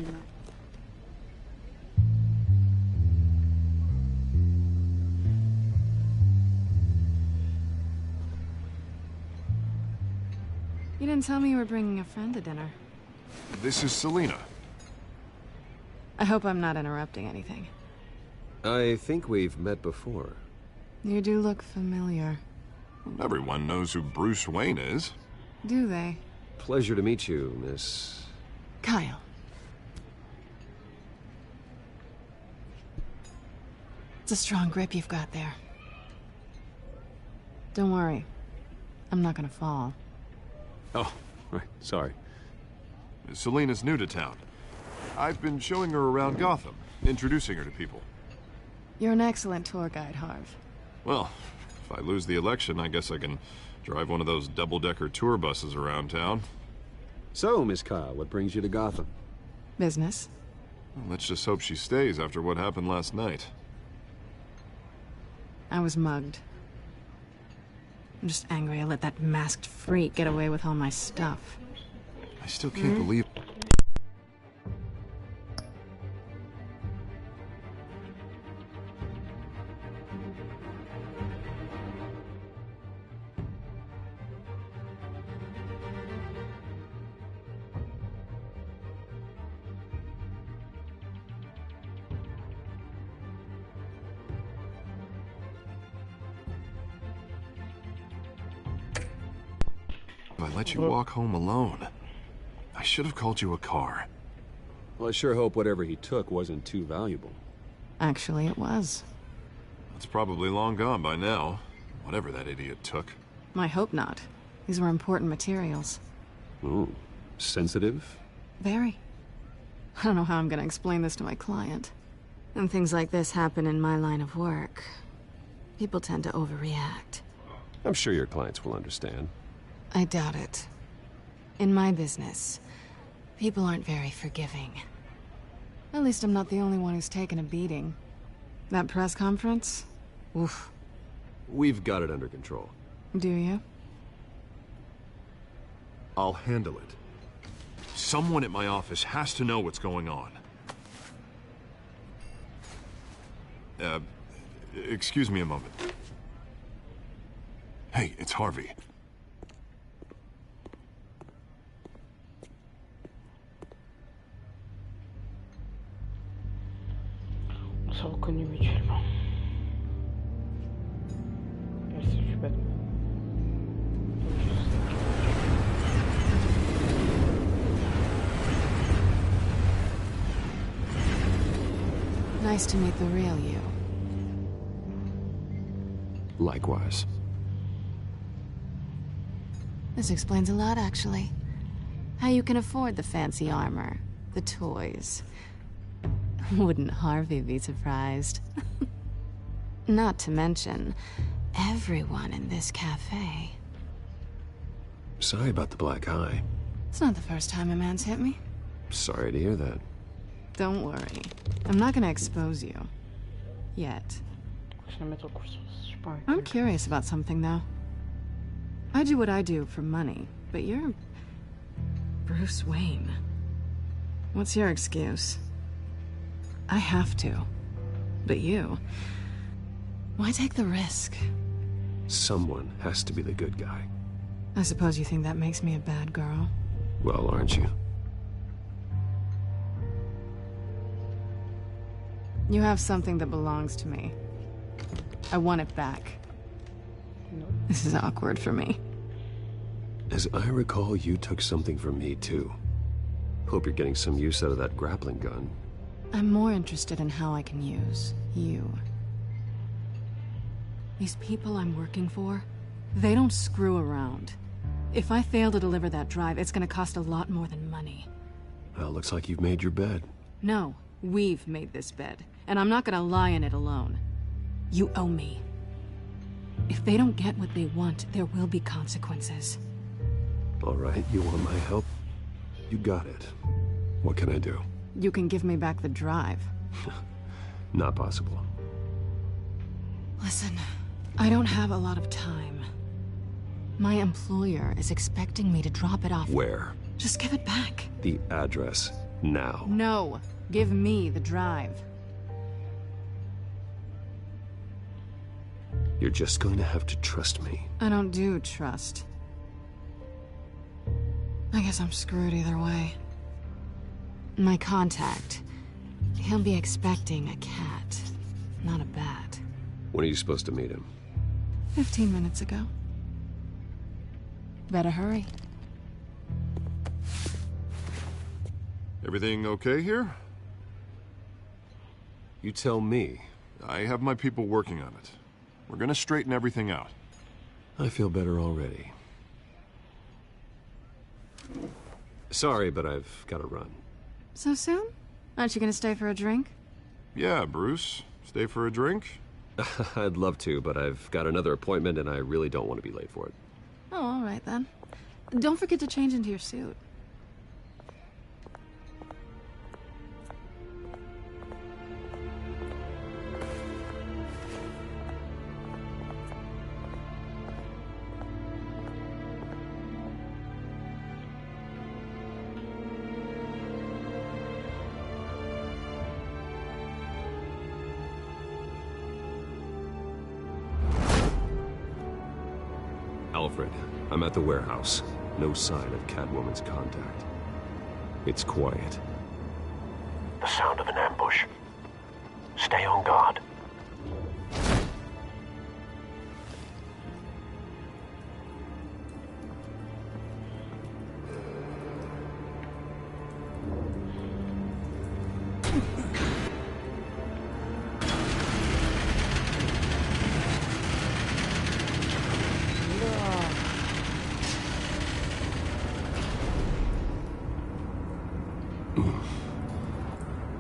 You didn't tell me you were bringing a friend to dinner. This is Selina. I hope I'm not interrupting anything. I think we've met before. You do look familiar. Everyone knows who Bruce Wayne is. Do they? Pleasure to meet you, Miss... Kyle. It's a strong grip you've got there. Don't worry. I'm not gonna fall. Oh, right. Sorry. Selina's new to town. I've been showing her around Gotham, introducing her to people. You're an excellent tour guide, Harv. Well, if I lose the election, I guess I can drive one of those double-decker tour buses around town. So, Miss Kyle, what brings you to Gotham? Business. Well, let's just hope she stays after what happened last night. I was mugged. I'm just angry I let that masked freak get away with all my stuff. I still can't believe... I let you walk home alone. I should have called you a car. Well, I sure hope whatever he took wasn't too valuable. Actually, it was. It's probably long gone by now, whatever that idiot took. I hope not. These were important materials. Ooh, sensitive? Very. I don't know how I'm gonna explain this to my client. When things like this happen in my line of work, people tend to overreact. I'm sure your clients will understand. I doubt it. In my business, people aren't very forgiving. At least I'm not the only one who's taken a beating. That press conference? Oof. We've got it under control. Do you? I'll handle it. Someone at my office has to know what's going on. Excuse me a moment. Hey, it's Harvey. On s'est reconnus mutuellement. Elle se fait Batman. Nice to meet the real you. Likewise. This explains a lot, actually. How you can afford the fancy armor, the toys. Wouldn't Harvey be surprised? Not to mention, everyone in this cafe. Sorry about the black eye. It's not the first time a man's hit me. Sorry to hear that. Don't worry. I'm not gonna expose you. Yet. I'm curious about something, though. I do what I do for money, but you're... Bruce Wayne. What's your excuse? I have to. But you... Why take the risk? Someone has to be the good guy. I suppose you think that makes me a bad girl? Well, aren't you? You have something that belongs to me. I want it back. This is awkward for me. As I recall, you took something from me, too. Hope you're getting some use out of that grappling gun. I'm more interested in how I can use you. These people I'm working for, they don't screw around. If I fail to deliver that drive, it's gonna cost a lot more than money. Well, looks like you've made your bed. No, we've made this bed, and I'm not gonna lie in it alone. You owe me. If they don't get what they want, there will be consequences. All right, you want my help? You got it. What can I do? You can give me back the drive. Not possible. Listen, I don't have a lot of time. My employer is expecting me to drop it off. Where? Just give it back. The address, now. No, give me the drive. You're just going to have to trust me. I don't do trust. I guess I'm screwed either way. My contact, he'll be expecting a cat, not a bat. When are you supposed to meet him? 15 minutes ago. Better hurry. Everything okay here? You tell me. I have my people working on it. We're gonna straighten everything out. I feel better already. Sorry, but I've got to run. So soon? Aren't you gonna stay for a drink? Yeah, Bruce. Stay for a drink? I'd love to, but I've got another appointment and I really don't want to be late for it. Oh, all right then. Don't forget to change into your suit. Alfred, I'm at the warehouse. No sign of Catwoman's contact. It's quiet. The sound of an ambush. Stay on guard.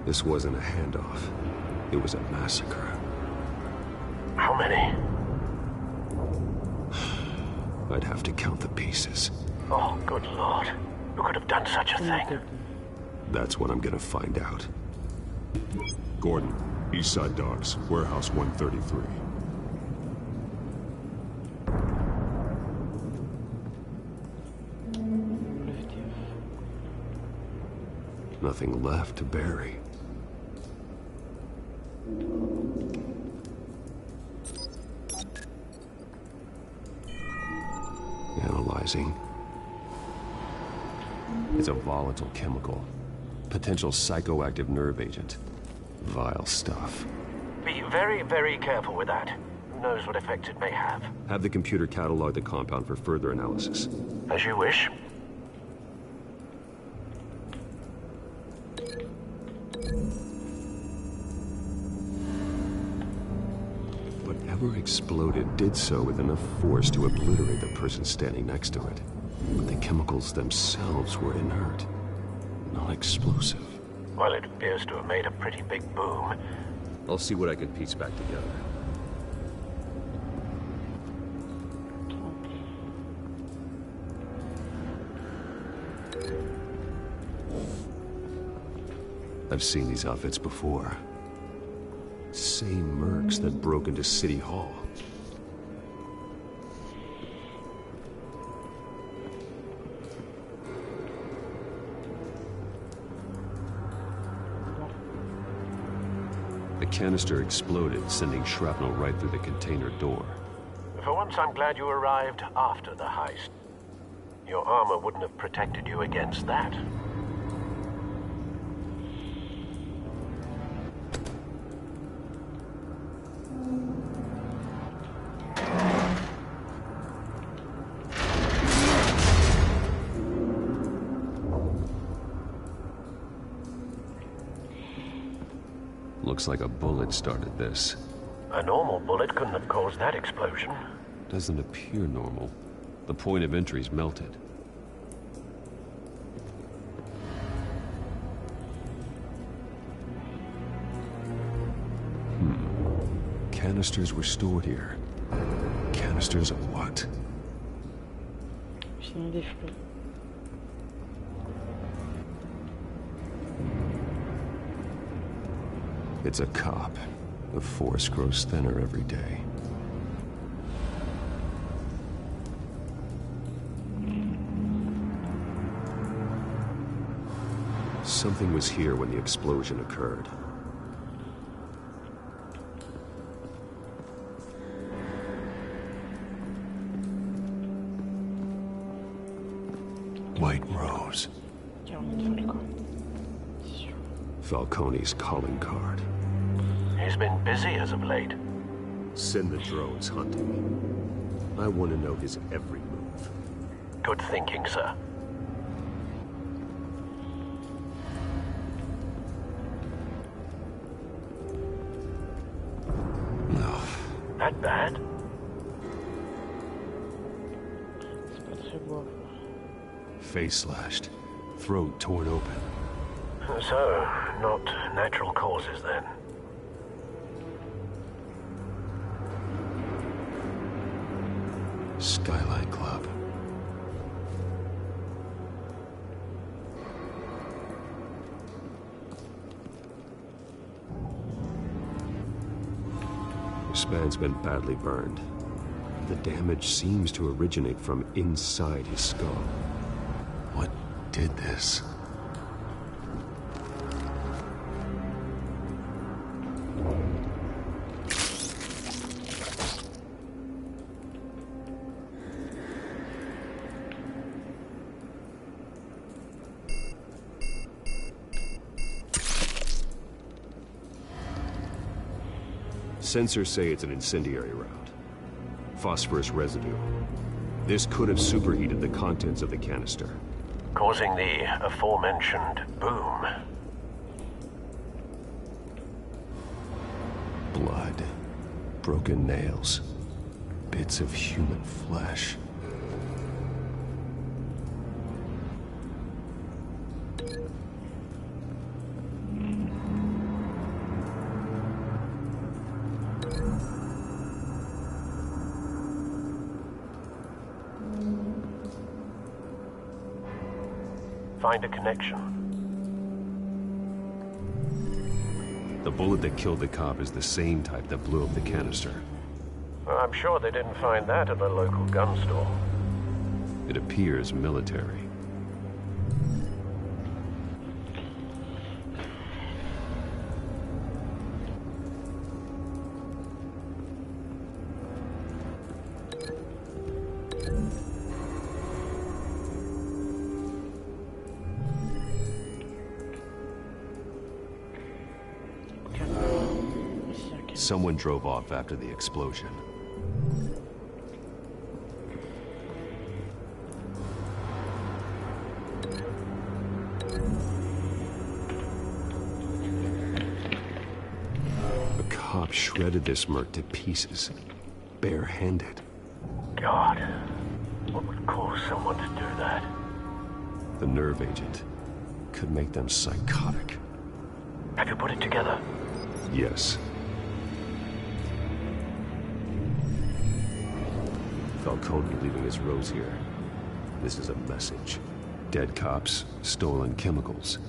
This wasn't a handoff. It was a massacre. How many? I'd have to count the pieces. Oh, good lord. Who could have done such a thing? That's what I'm gonna find out. Gordon, Eastside Docks, Warehouse 133. Nothing left to bury. Analyzing. It's a volatile chemical. Potential psychoactive nerve agent. Vile stuff. Be very, very careful with that. Who knows what effect it may have. Have the computer catalog the compound for further analysis. As you wish. whatever exploded did so with enough force to obliterate the person standing next to it. But the chemicals themselves were inert, not explosive. Well, it appears to have made a pretty big boom. I'll see what I can piece back together. I've seen these outfits before. Same mercs that broke into City Hall. The canister exploded, sending shrapnel right through the container door. For once, I'm glad you arrived after the heist. Your armor wouldn't have protected you against that. Looks like a bullet started this. A normal bullet couldn't have caused that explosion. Doesn't appear normal. The point of entry's melted. Canisters were stored here. Canisters of what? It's a cop. The force grows thinner every day. Something was here when the explosion occurred. White Rose. Falcone's calling card. He's been busy as of late. Send the drones hunting. I want to know his every move. Good thinking, sir. No. That bad? Face slashed. Throat torn open. So, not natural causes then. Skyline Club. This man's been badly burned. The damage seems to originate from inside his skull. What did this? Sensors say it's an incendiary round. Phosphorus residue. This could have superheated the contents of the canister, causing the aforementioned boom. Blood. Broken nails. Bits of human flesh. Find a connection. The bullet that killed the cop is the same type that blew up the canister. Well, I'm sure they didn't find that at the local gun store. It appears military. Someone drove off after the explosion. A cop shredded this merc to pieces. barehanded. God, what would cause someone to do that? The nerve agent could make them psychotic. Have you put it together? Yes. Falcone leaving his rose here. This is a message. Dead cops, stolen chemicals.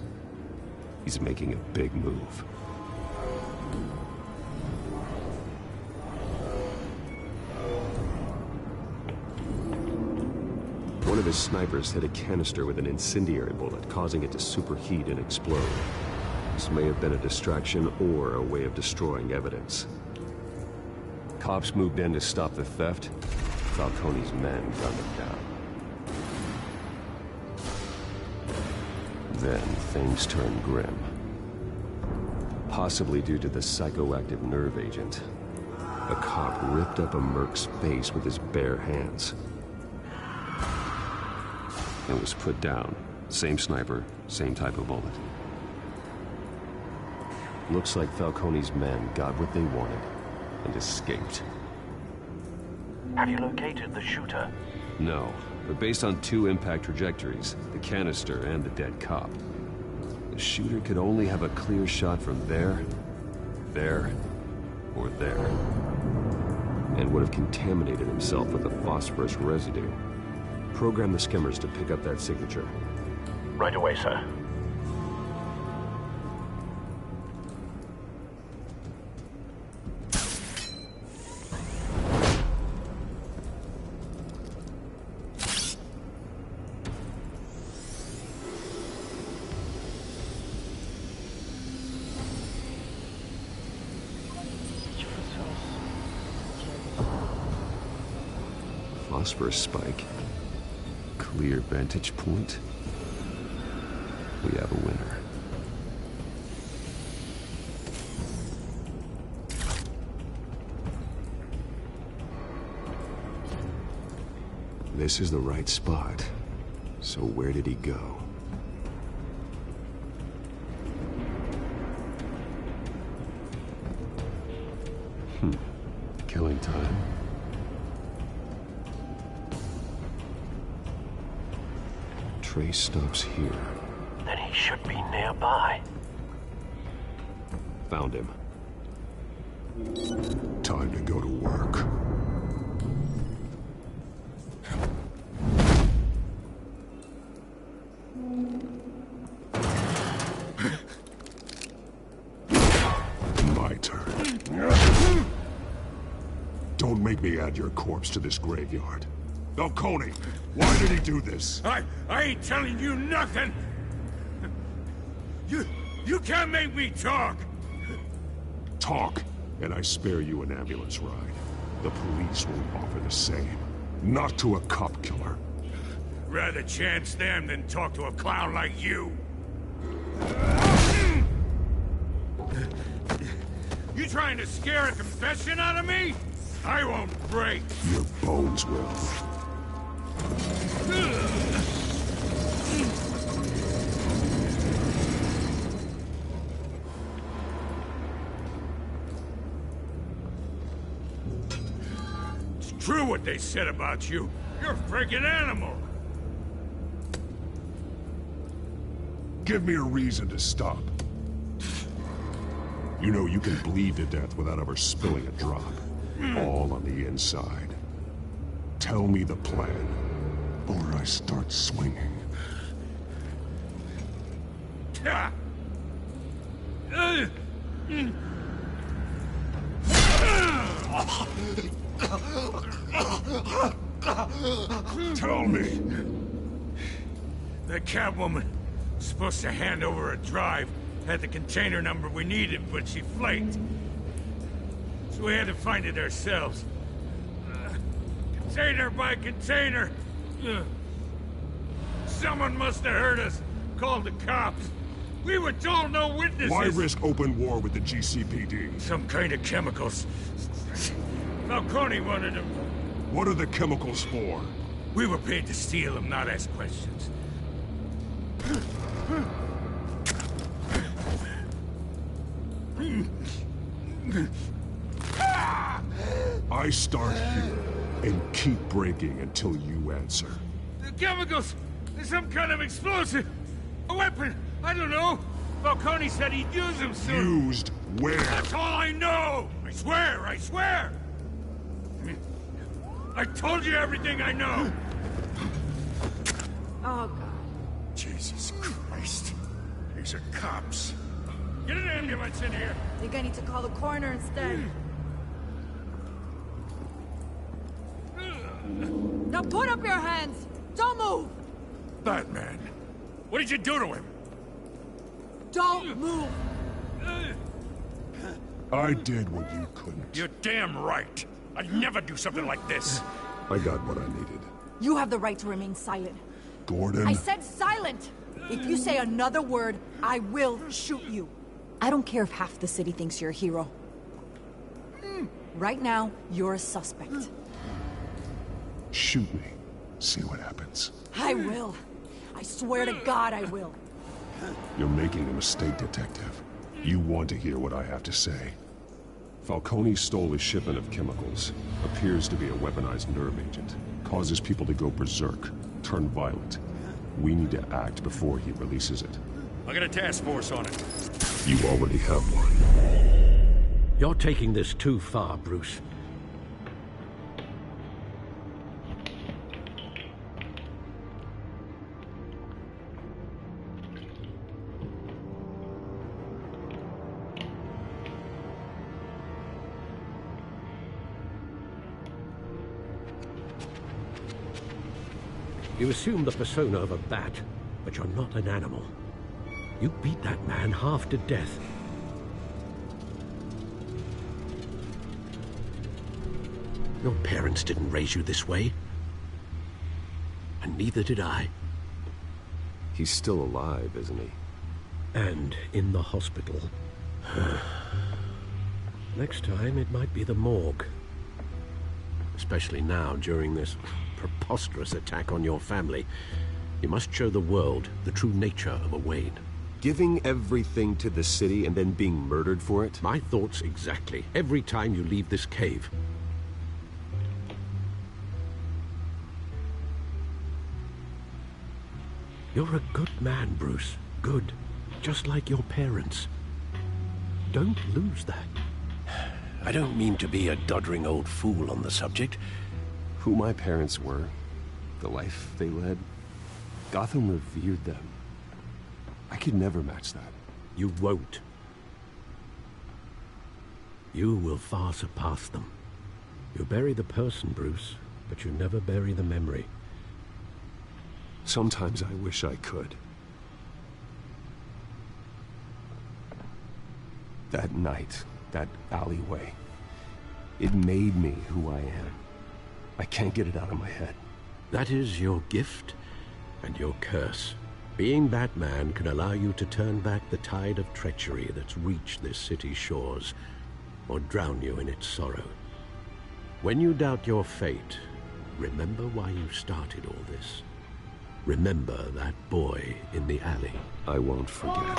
He's making a big move. One of his snipers hit a canister with an incendiary bullet, causing it to superheat and explode. This may have been a distraction or a way of destroying evidence. Cops moved in to stop the theft. Falcone's men gunned him down. Then things turned grim. Possibly due to the psychoactive nerve agent. A cop ripped up a merc's face with his bare hands. And was put down. Same sniper, same type of bullet. Looks like Falcone's men got what they wanted and escaped. Have you located the shooter? No, but based on two impact trajectories, the canister and the dead cop, the shooter could only have a clear shot from there, or there, and would have contaminated himself with the phosphorus residue. Program the skimmers to pick up that signature. Right away, sir. Phosphorus spike. Clear vantage point. We have a winner. This is the right spot. So where did he go? Killing time. Trace stops here. Then he should be nearby. Found him. Time to go to work. My turn. Don't make me add your corpse to this graveyard. Falcone, why did he do this? I ain't telling you nothing! You can't make me talk! Talk, and I spare you an ambulance ride. The police won't offer the same. Not to a cop killer. Rather chance them than talk to a clown like you. You trying to scare a confession out of me? I won't break. Your bones will. It's true what they said about you. You're a freaking animal. Give me a reason to stop. You know you can bleed to death without ever spilling a drop. All on the inside. Tell me the plan, or I start swinging. Tell me. The Catwoman was supposed to hand over a drive. Had the container number we needed, but she flaked. So we had to find it ourselves. Container by container. Someone must have heard us. Called the cops. We were told no witnesses. Why risk open war with the GCPD? Some kind of chemicals. Falcone wanted them. What are the chemicals for? We were paid to steal them, not ask questions. I start here and keep breaking until you answer. The chemicals! There's some kind of explosive! A weapon! I don't know! Falcone said he'd use them soon! Used where? That's all I know! I swear! I swear! I told you everything I know! Oh, God. Jesus Christ. These are cops. Get an ambulance in here! I think I need to call the coroner instead. Now put up your hands! Don't move! Batman! What did you do to him? Don't move! I did what you couldn't. You're damn right. I'd never do something like this. I got what I needed. You have the right to remain silent. Gordon? I said silent! If you say another word, I will shoot you. I don't care if half the city thinks you're a hero. Right now, you're a suspect. Shoot me. See what happens. I will. I swear to God I will. You're making a mistake, Detective. You want to hear what I have to say. Falcone stole a shipment of chemicals. Appears to be a weaponized nerve agent. Causes people to go berserk, turn violent. We need to act before he releases it. I got a task force on it. You already have one. You're taking this too far, Bruce. You assume the persona of a bat, but you're not an animal. You beat that man half to death. Your parents didn't raise you this way. And neither did I. He's still alive, isn't he? And in the hospital. Next time, it might be the morgue. Especially now, during this preposterous attack on your family. You must show the world the true nature of a Wayne. Giving everything to the city and then being murdered for it? My thoughts exactly. Every time you leave this cave. You're a good man, Bruce. Good. Just like your parents. Don't lose that. I don't mean to be a doddering old fool on the subject. Who my parents were, the life they led, Gotham revered them. I could never match that. You won't. You will far surpass them. You bury the person, Bruce, but you never bury the memory. Sometimes I wish I could. That night, that alleyway, it made me who I am. I can't get it out of my head. That is your gift and your curse. Being Batman can allow you to turn back the tide of treachery that's reached this city's shores, or drown you in its sorrow. When you doubt your fate, remember why you started all this. Remember that boy in the alley. I won't forget.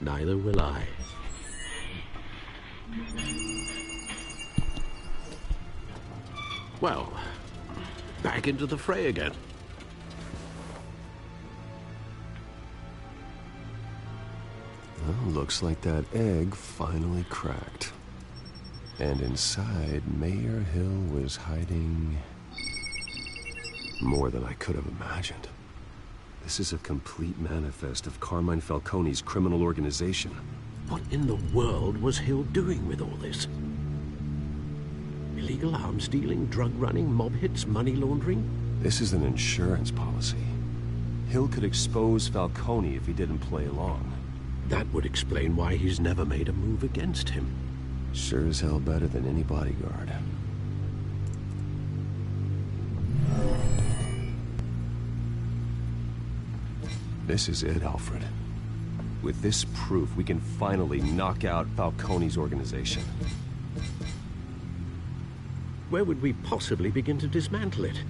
Neither will I. Well, back into the fray again. Well, looks like that egg finally cracked. And inside, Mayor Hill was hiding more than I could have imagined. This is a complete manifest of Carmine Falcone's criminal organization. What in the world was Hill doing with all this? Illegal arms dealing, drug running, mob hits, money laundering? This is an insurance policy. Hill could expose Falcone if he didn't play along. That would explain why he's never made a move against him. Sure as hell better than any bodyguard. This is it, Alfred. With this proof, we can finally knock out Falcone's organization. Where would we possibly begin to dismantle it?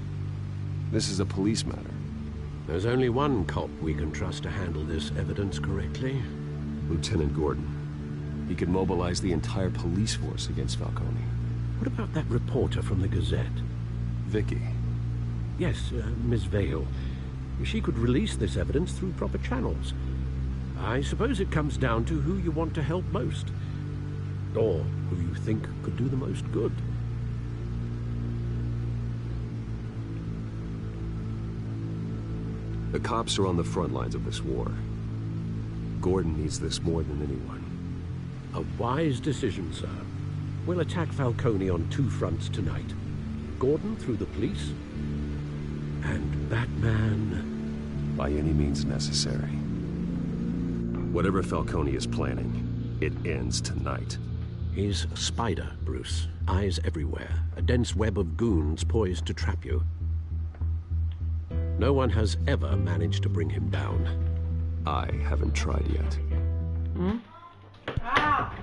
This is a police matter. There's only one cop we can trust to handle this evidence correctly. Lieutenant Gordon. He could mobilize the entire police force against Falcone. What about that reporter from the Gazette? Vicky. Yes, Miss Vale. She could release this evidence through proper channels. I suppose it comes down to who you want to help most. Or who you think could do the most good. The cops are on the front lines of this war. Gordon needs this more than anyone. A wise decision, sir. We'll attack Falcone on two fronts tonight. Gordon through the police, and Batman... by any means necessary. Whatever Falcone is planning, it ends tonight. He's a spider, Bruce. Eyes everywhere. A dense web of goons poised to trap you. No one has ever managed to bring him down. I haven't tried yet. Hmm? Ah!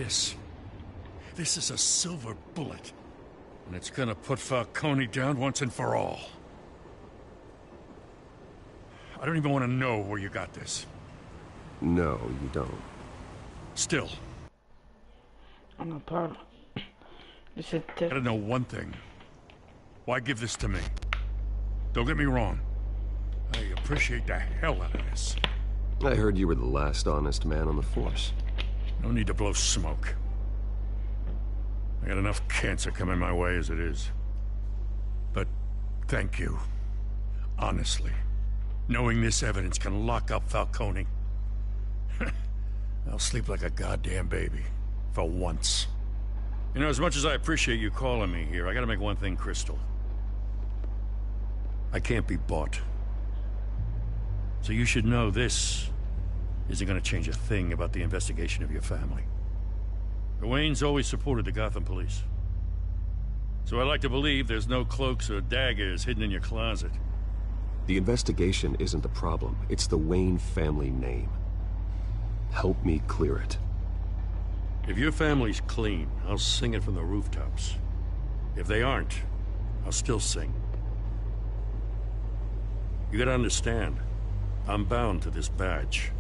this. This is a silver bullet. And it's gonna put Falcone down once and for all. I don't even want to know where you got this. No, you don't. Still. On en parle. De cette I tête. gotta know one thing. Why give this to me? Don't get me wrong. I appreciate the hell out of this. I heard you were the last honest man on the force. No need to blow smoke. I got enough cancer coming my way as it is. But thank you. Honestly. Knowing this evidence can lock up Falcone. I'll sleep like a goddamn baby. For once. You know, as much as I appreciate you calling me here, I gotta make one thing crystal. I can't be bought. So you should know this isn't gonna change a thing about the investigation of your family. The Waynes always supported the Gotham police. So I like to believe there's no cloaks or daggers hidden in your closet. The investigation isn't the problem. It's the Wayne family name. Help me clear it. If your family's clean, I'll sing it from the rooftops. If they aren't, I'll still sing. You gotta understand, I'm bound to this badge.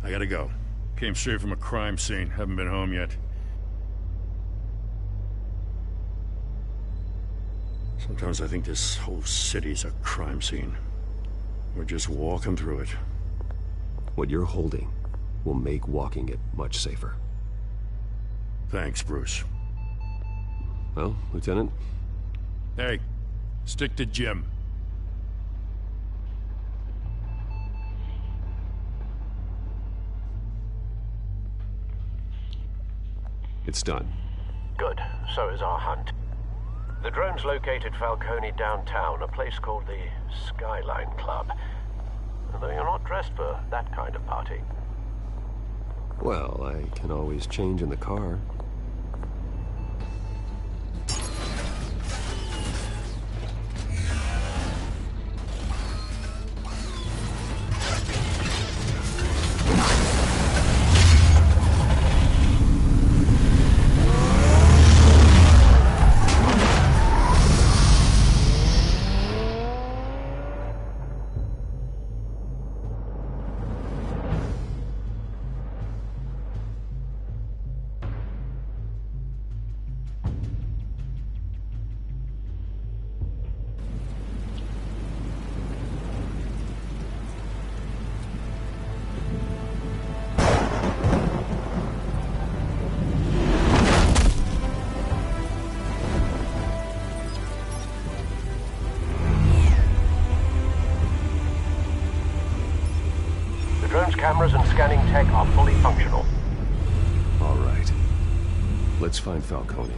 I gotta go. Came straight from a crime scene, haven't been home yet. Sometimes I think this whole city's a crime scene. We're just walking through it. What you're holding will make walking it much safer. Thanks, Bruce. Well, Lieutenant? Hey, stick to Jim. It's done. Good. So is our hunt. The drone's located Falcone downtown, a place called the Skyline Club. Although you're not dressed for that kind of party. Well, I can always change in the car. Cameras and scanning tech are fully functional. All right. Let's find Falcone.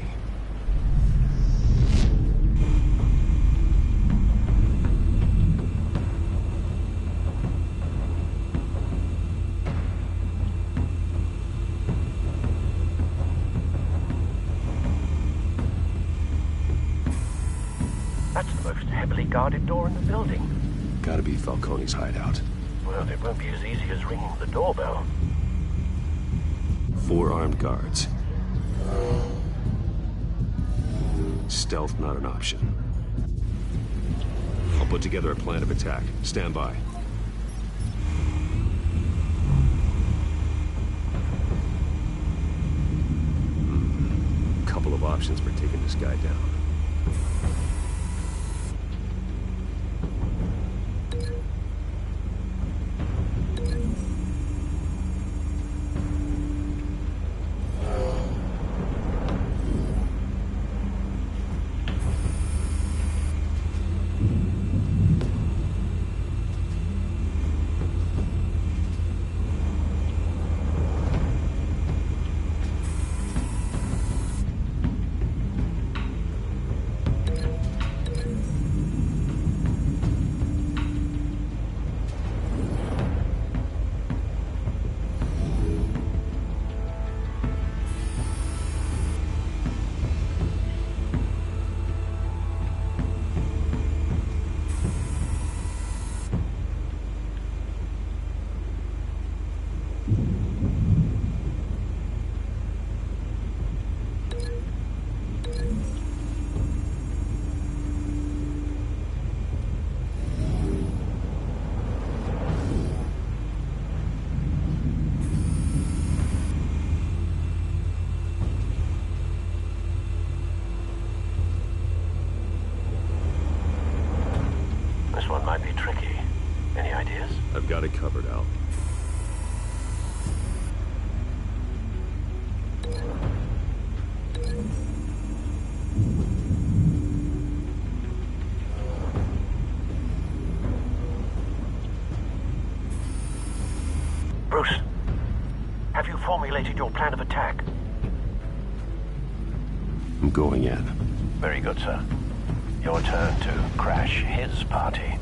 That's the most heavily guarded door in the building. Gotta be Falcone's hideout. Well, it won't be as easy as ringing the doorbell. 4 armed guards. Stealth not an option. I'll put together a plan of attack. Stand by. Couple of options for taking this guy down. This one might be tricky. Any ideas? I've got it covered, Al. Bruce, have you formulated your plan of attack? I'm going in. Very good, sir. Your turn to crash his party.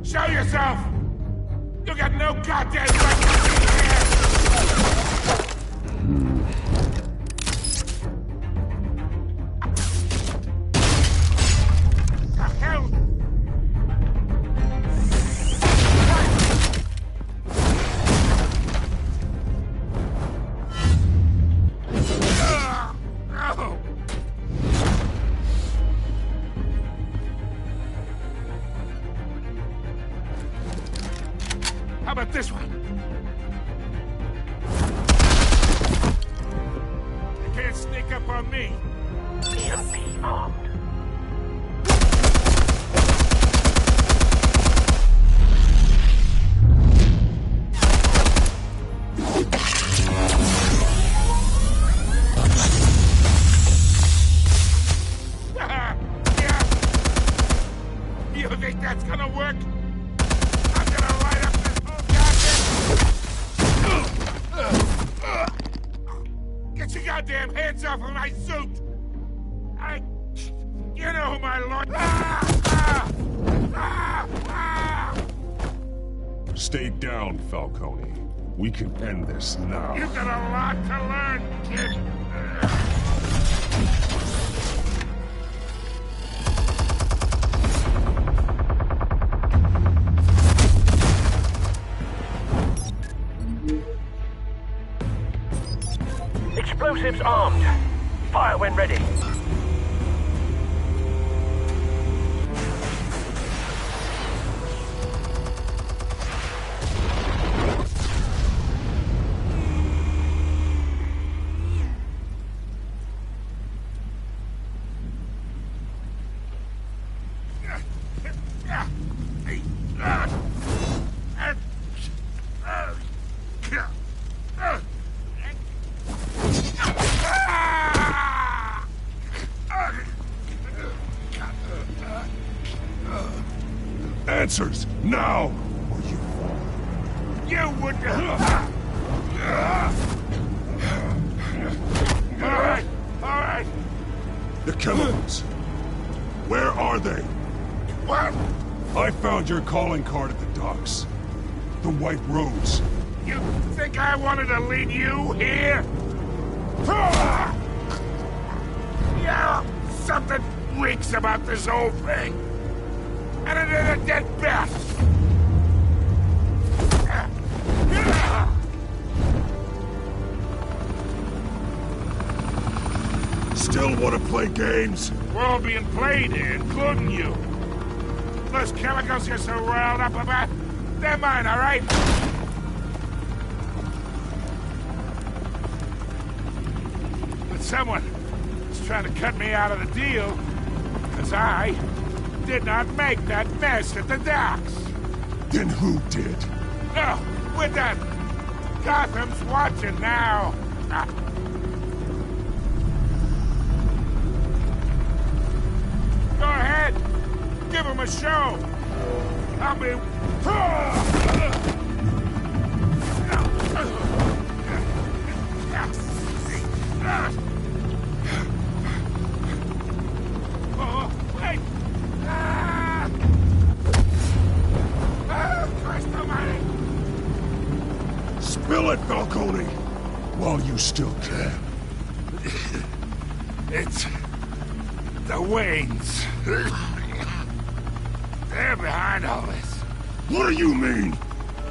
Show yourself! You got no goddamn right to be here! The hell? How about this one? You can't sneak up on me. EMP armed. Yeah. You think that's gonna work? I'm gonna light up this whole goddamn... Get your goddamn hands off of my suit! You know who my lord... Stay down, Falcone. We can end this now. You've got a lot to learn, kid. Explosives armed. Fire when ready. Answers, now! Or you fall. You would... All right. The chemicals. Where are they? What? I found your calling card at the docks. The White Rose. You think I wanted to lead you here? Yeah, something reeks about this whole thing. And it is a dead bat. Still want to play games? We're all being played here, including you. Those chemicals you're so riled up about, they're mine, all right? But someone is trying to cut me out of the deal, because I did not make that mess at the docks. Then who did? No, we're done. Gotham's watching now. Go ahead. Give him a show. I'll be... Oh, wait! Christ almighty! Spill it, Falcone! While you still can. It's... the Waynes. They're behind all this. What do you mean?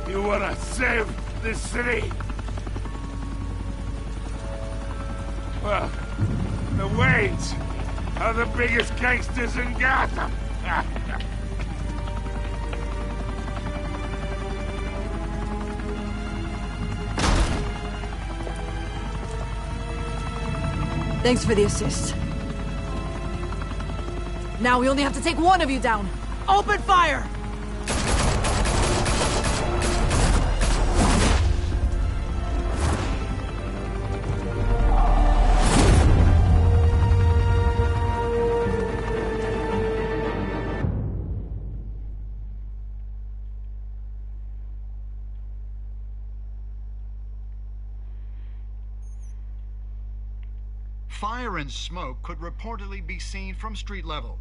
You wanna save this city? Well, the Waynes are the biggest gangsters in Gotham. Thanks for the assist. Now we only have to take one of you down. Open fire! Fire and smoke could reportedly be seen from street level.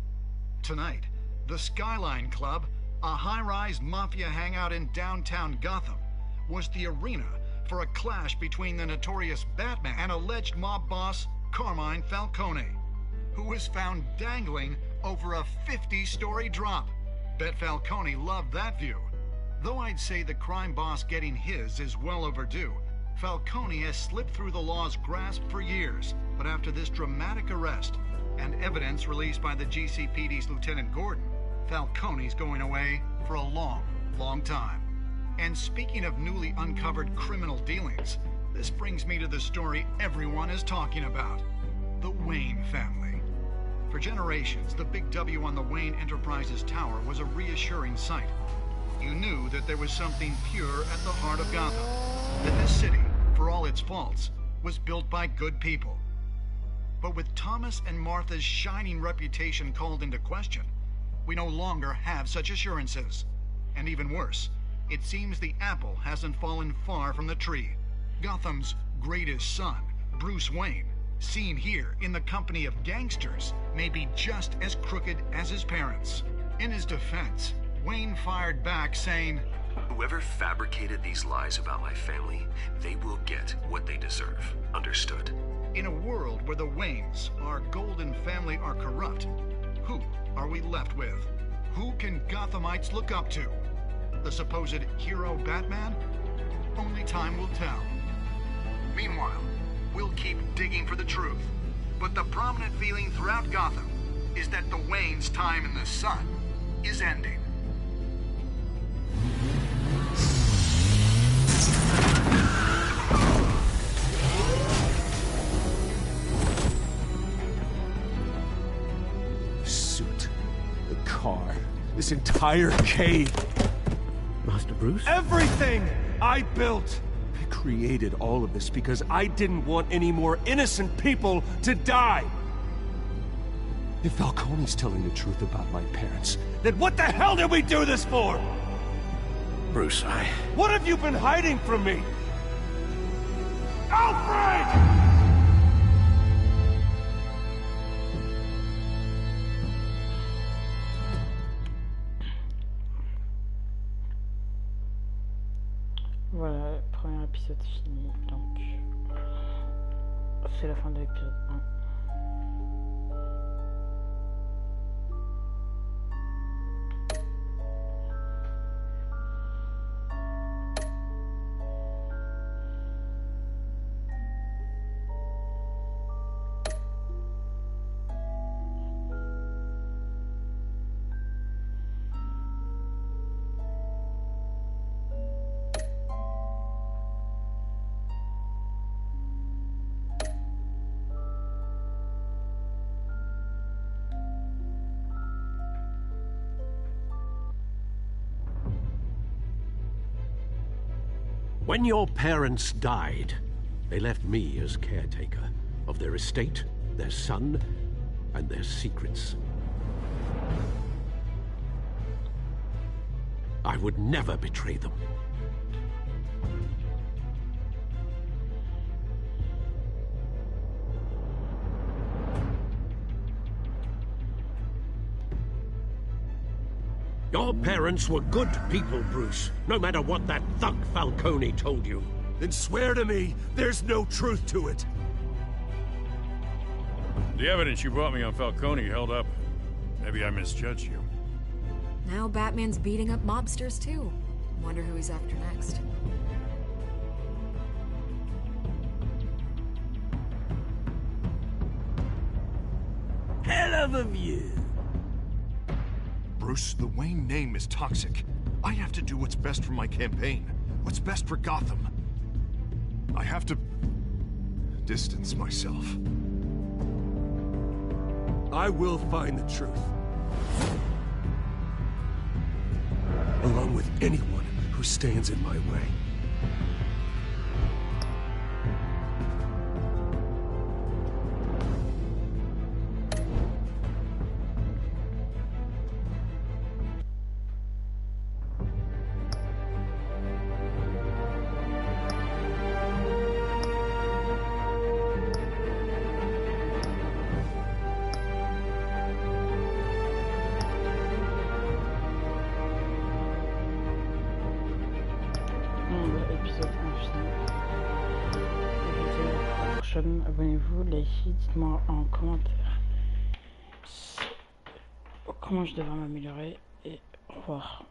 Tonight, the Skyline Club, a high-rise mafia hangout in downtown Gotham, was the arena for a clash between the notorious Batman and alleged mob boss Carmine Falcone, who was found dangling over a 50-story drop. Bet Falcone loved that view. Though I'd say the crime boss getting his is well overdue, Falcone has slipped through the law's grasp for years, but after this dramatic arrest and evidence released by the GCPD's Lieutenant Gordon, Falcone's going away for a long, long time. And speaking of newly uncovered criminal dealings, this brings me to the story everyone is talking about: the Wayne family. For generations, the big W on the Wayne Enterprises Tower was a reassuring sight. You knew that there was something pure at the heart of Gotham, that this city, for all its faults, was built by good people. But with Thomas and Martha's shining reputation called into question, we no longer have such assurances. And even worse, it seems the apple hasn't fallen far from the tree. Gotham's greatest son, Bruce Wayne, seen here in the company of gangsters, may be just as crooked as his parents. In his defense, Wayne fired back saying, "Whoever fabricated these lies about my family, they will get what they deserve. Understood?" In a world where the Waynes, our golden family, are corrupt, who are we left with? Who can Gothamites look up to? The supposed hero Batman? Only time will tell. Meanwhile, we'll keep digging for the truth. But the prominent feeling throughout Gotham is that the Waynes' time in the sun is ending. This entire cave. Master Bruce? Everything I built! I created all of this because I didn't want any more innocent people to die! If Falcone's telling the truth about my parents, then what the hell did we do this for? Bruce, What have you been hiding from me? Alfred! Voilà, le premier épisode fini, donc c'est la fin de l'épisode 1. When your parents died, they left me as caretaker of their estate, their son, and their secrets. I would never betray them. Your parents were good people, Bruce, no matter what that thug Falcone told you. Then swear to me there's no truth to it. The evidence you brought me on Falcone held up. Maybe I misjudged you. Now Batman's beating up mobsters too. Wonder who he's after next. Hell of a view. Bruce, the Wayne name is toxic. I have to do what's best for my campaign. What's best for Gotham. I have to distance myself. I will find the truth. Along with anyone who stands in my way. Abonnez-vous, likez, dites-moi en commentaire comment je devrais m'améliorer et au revoir.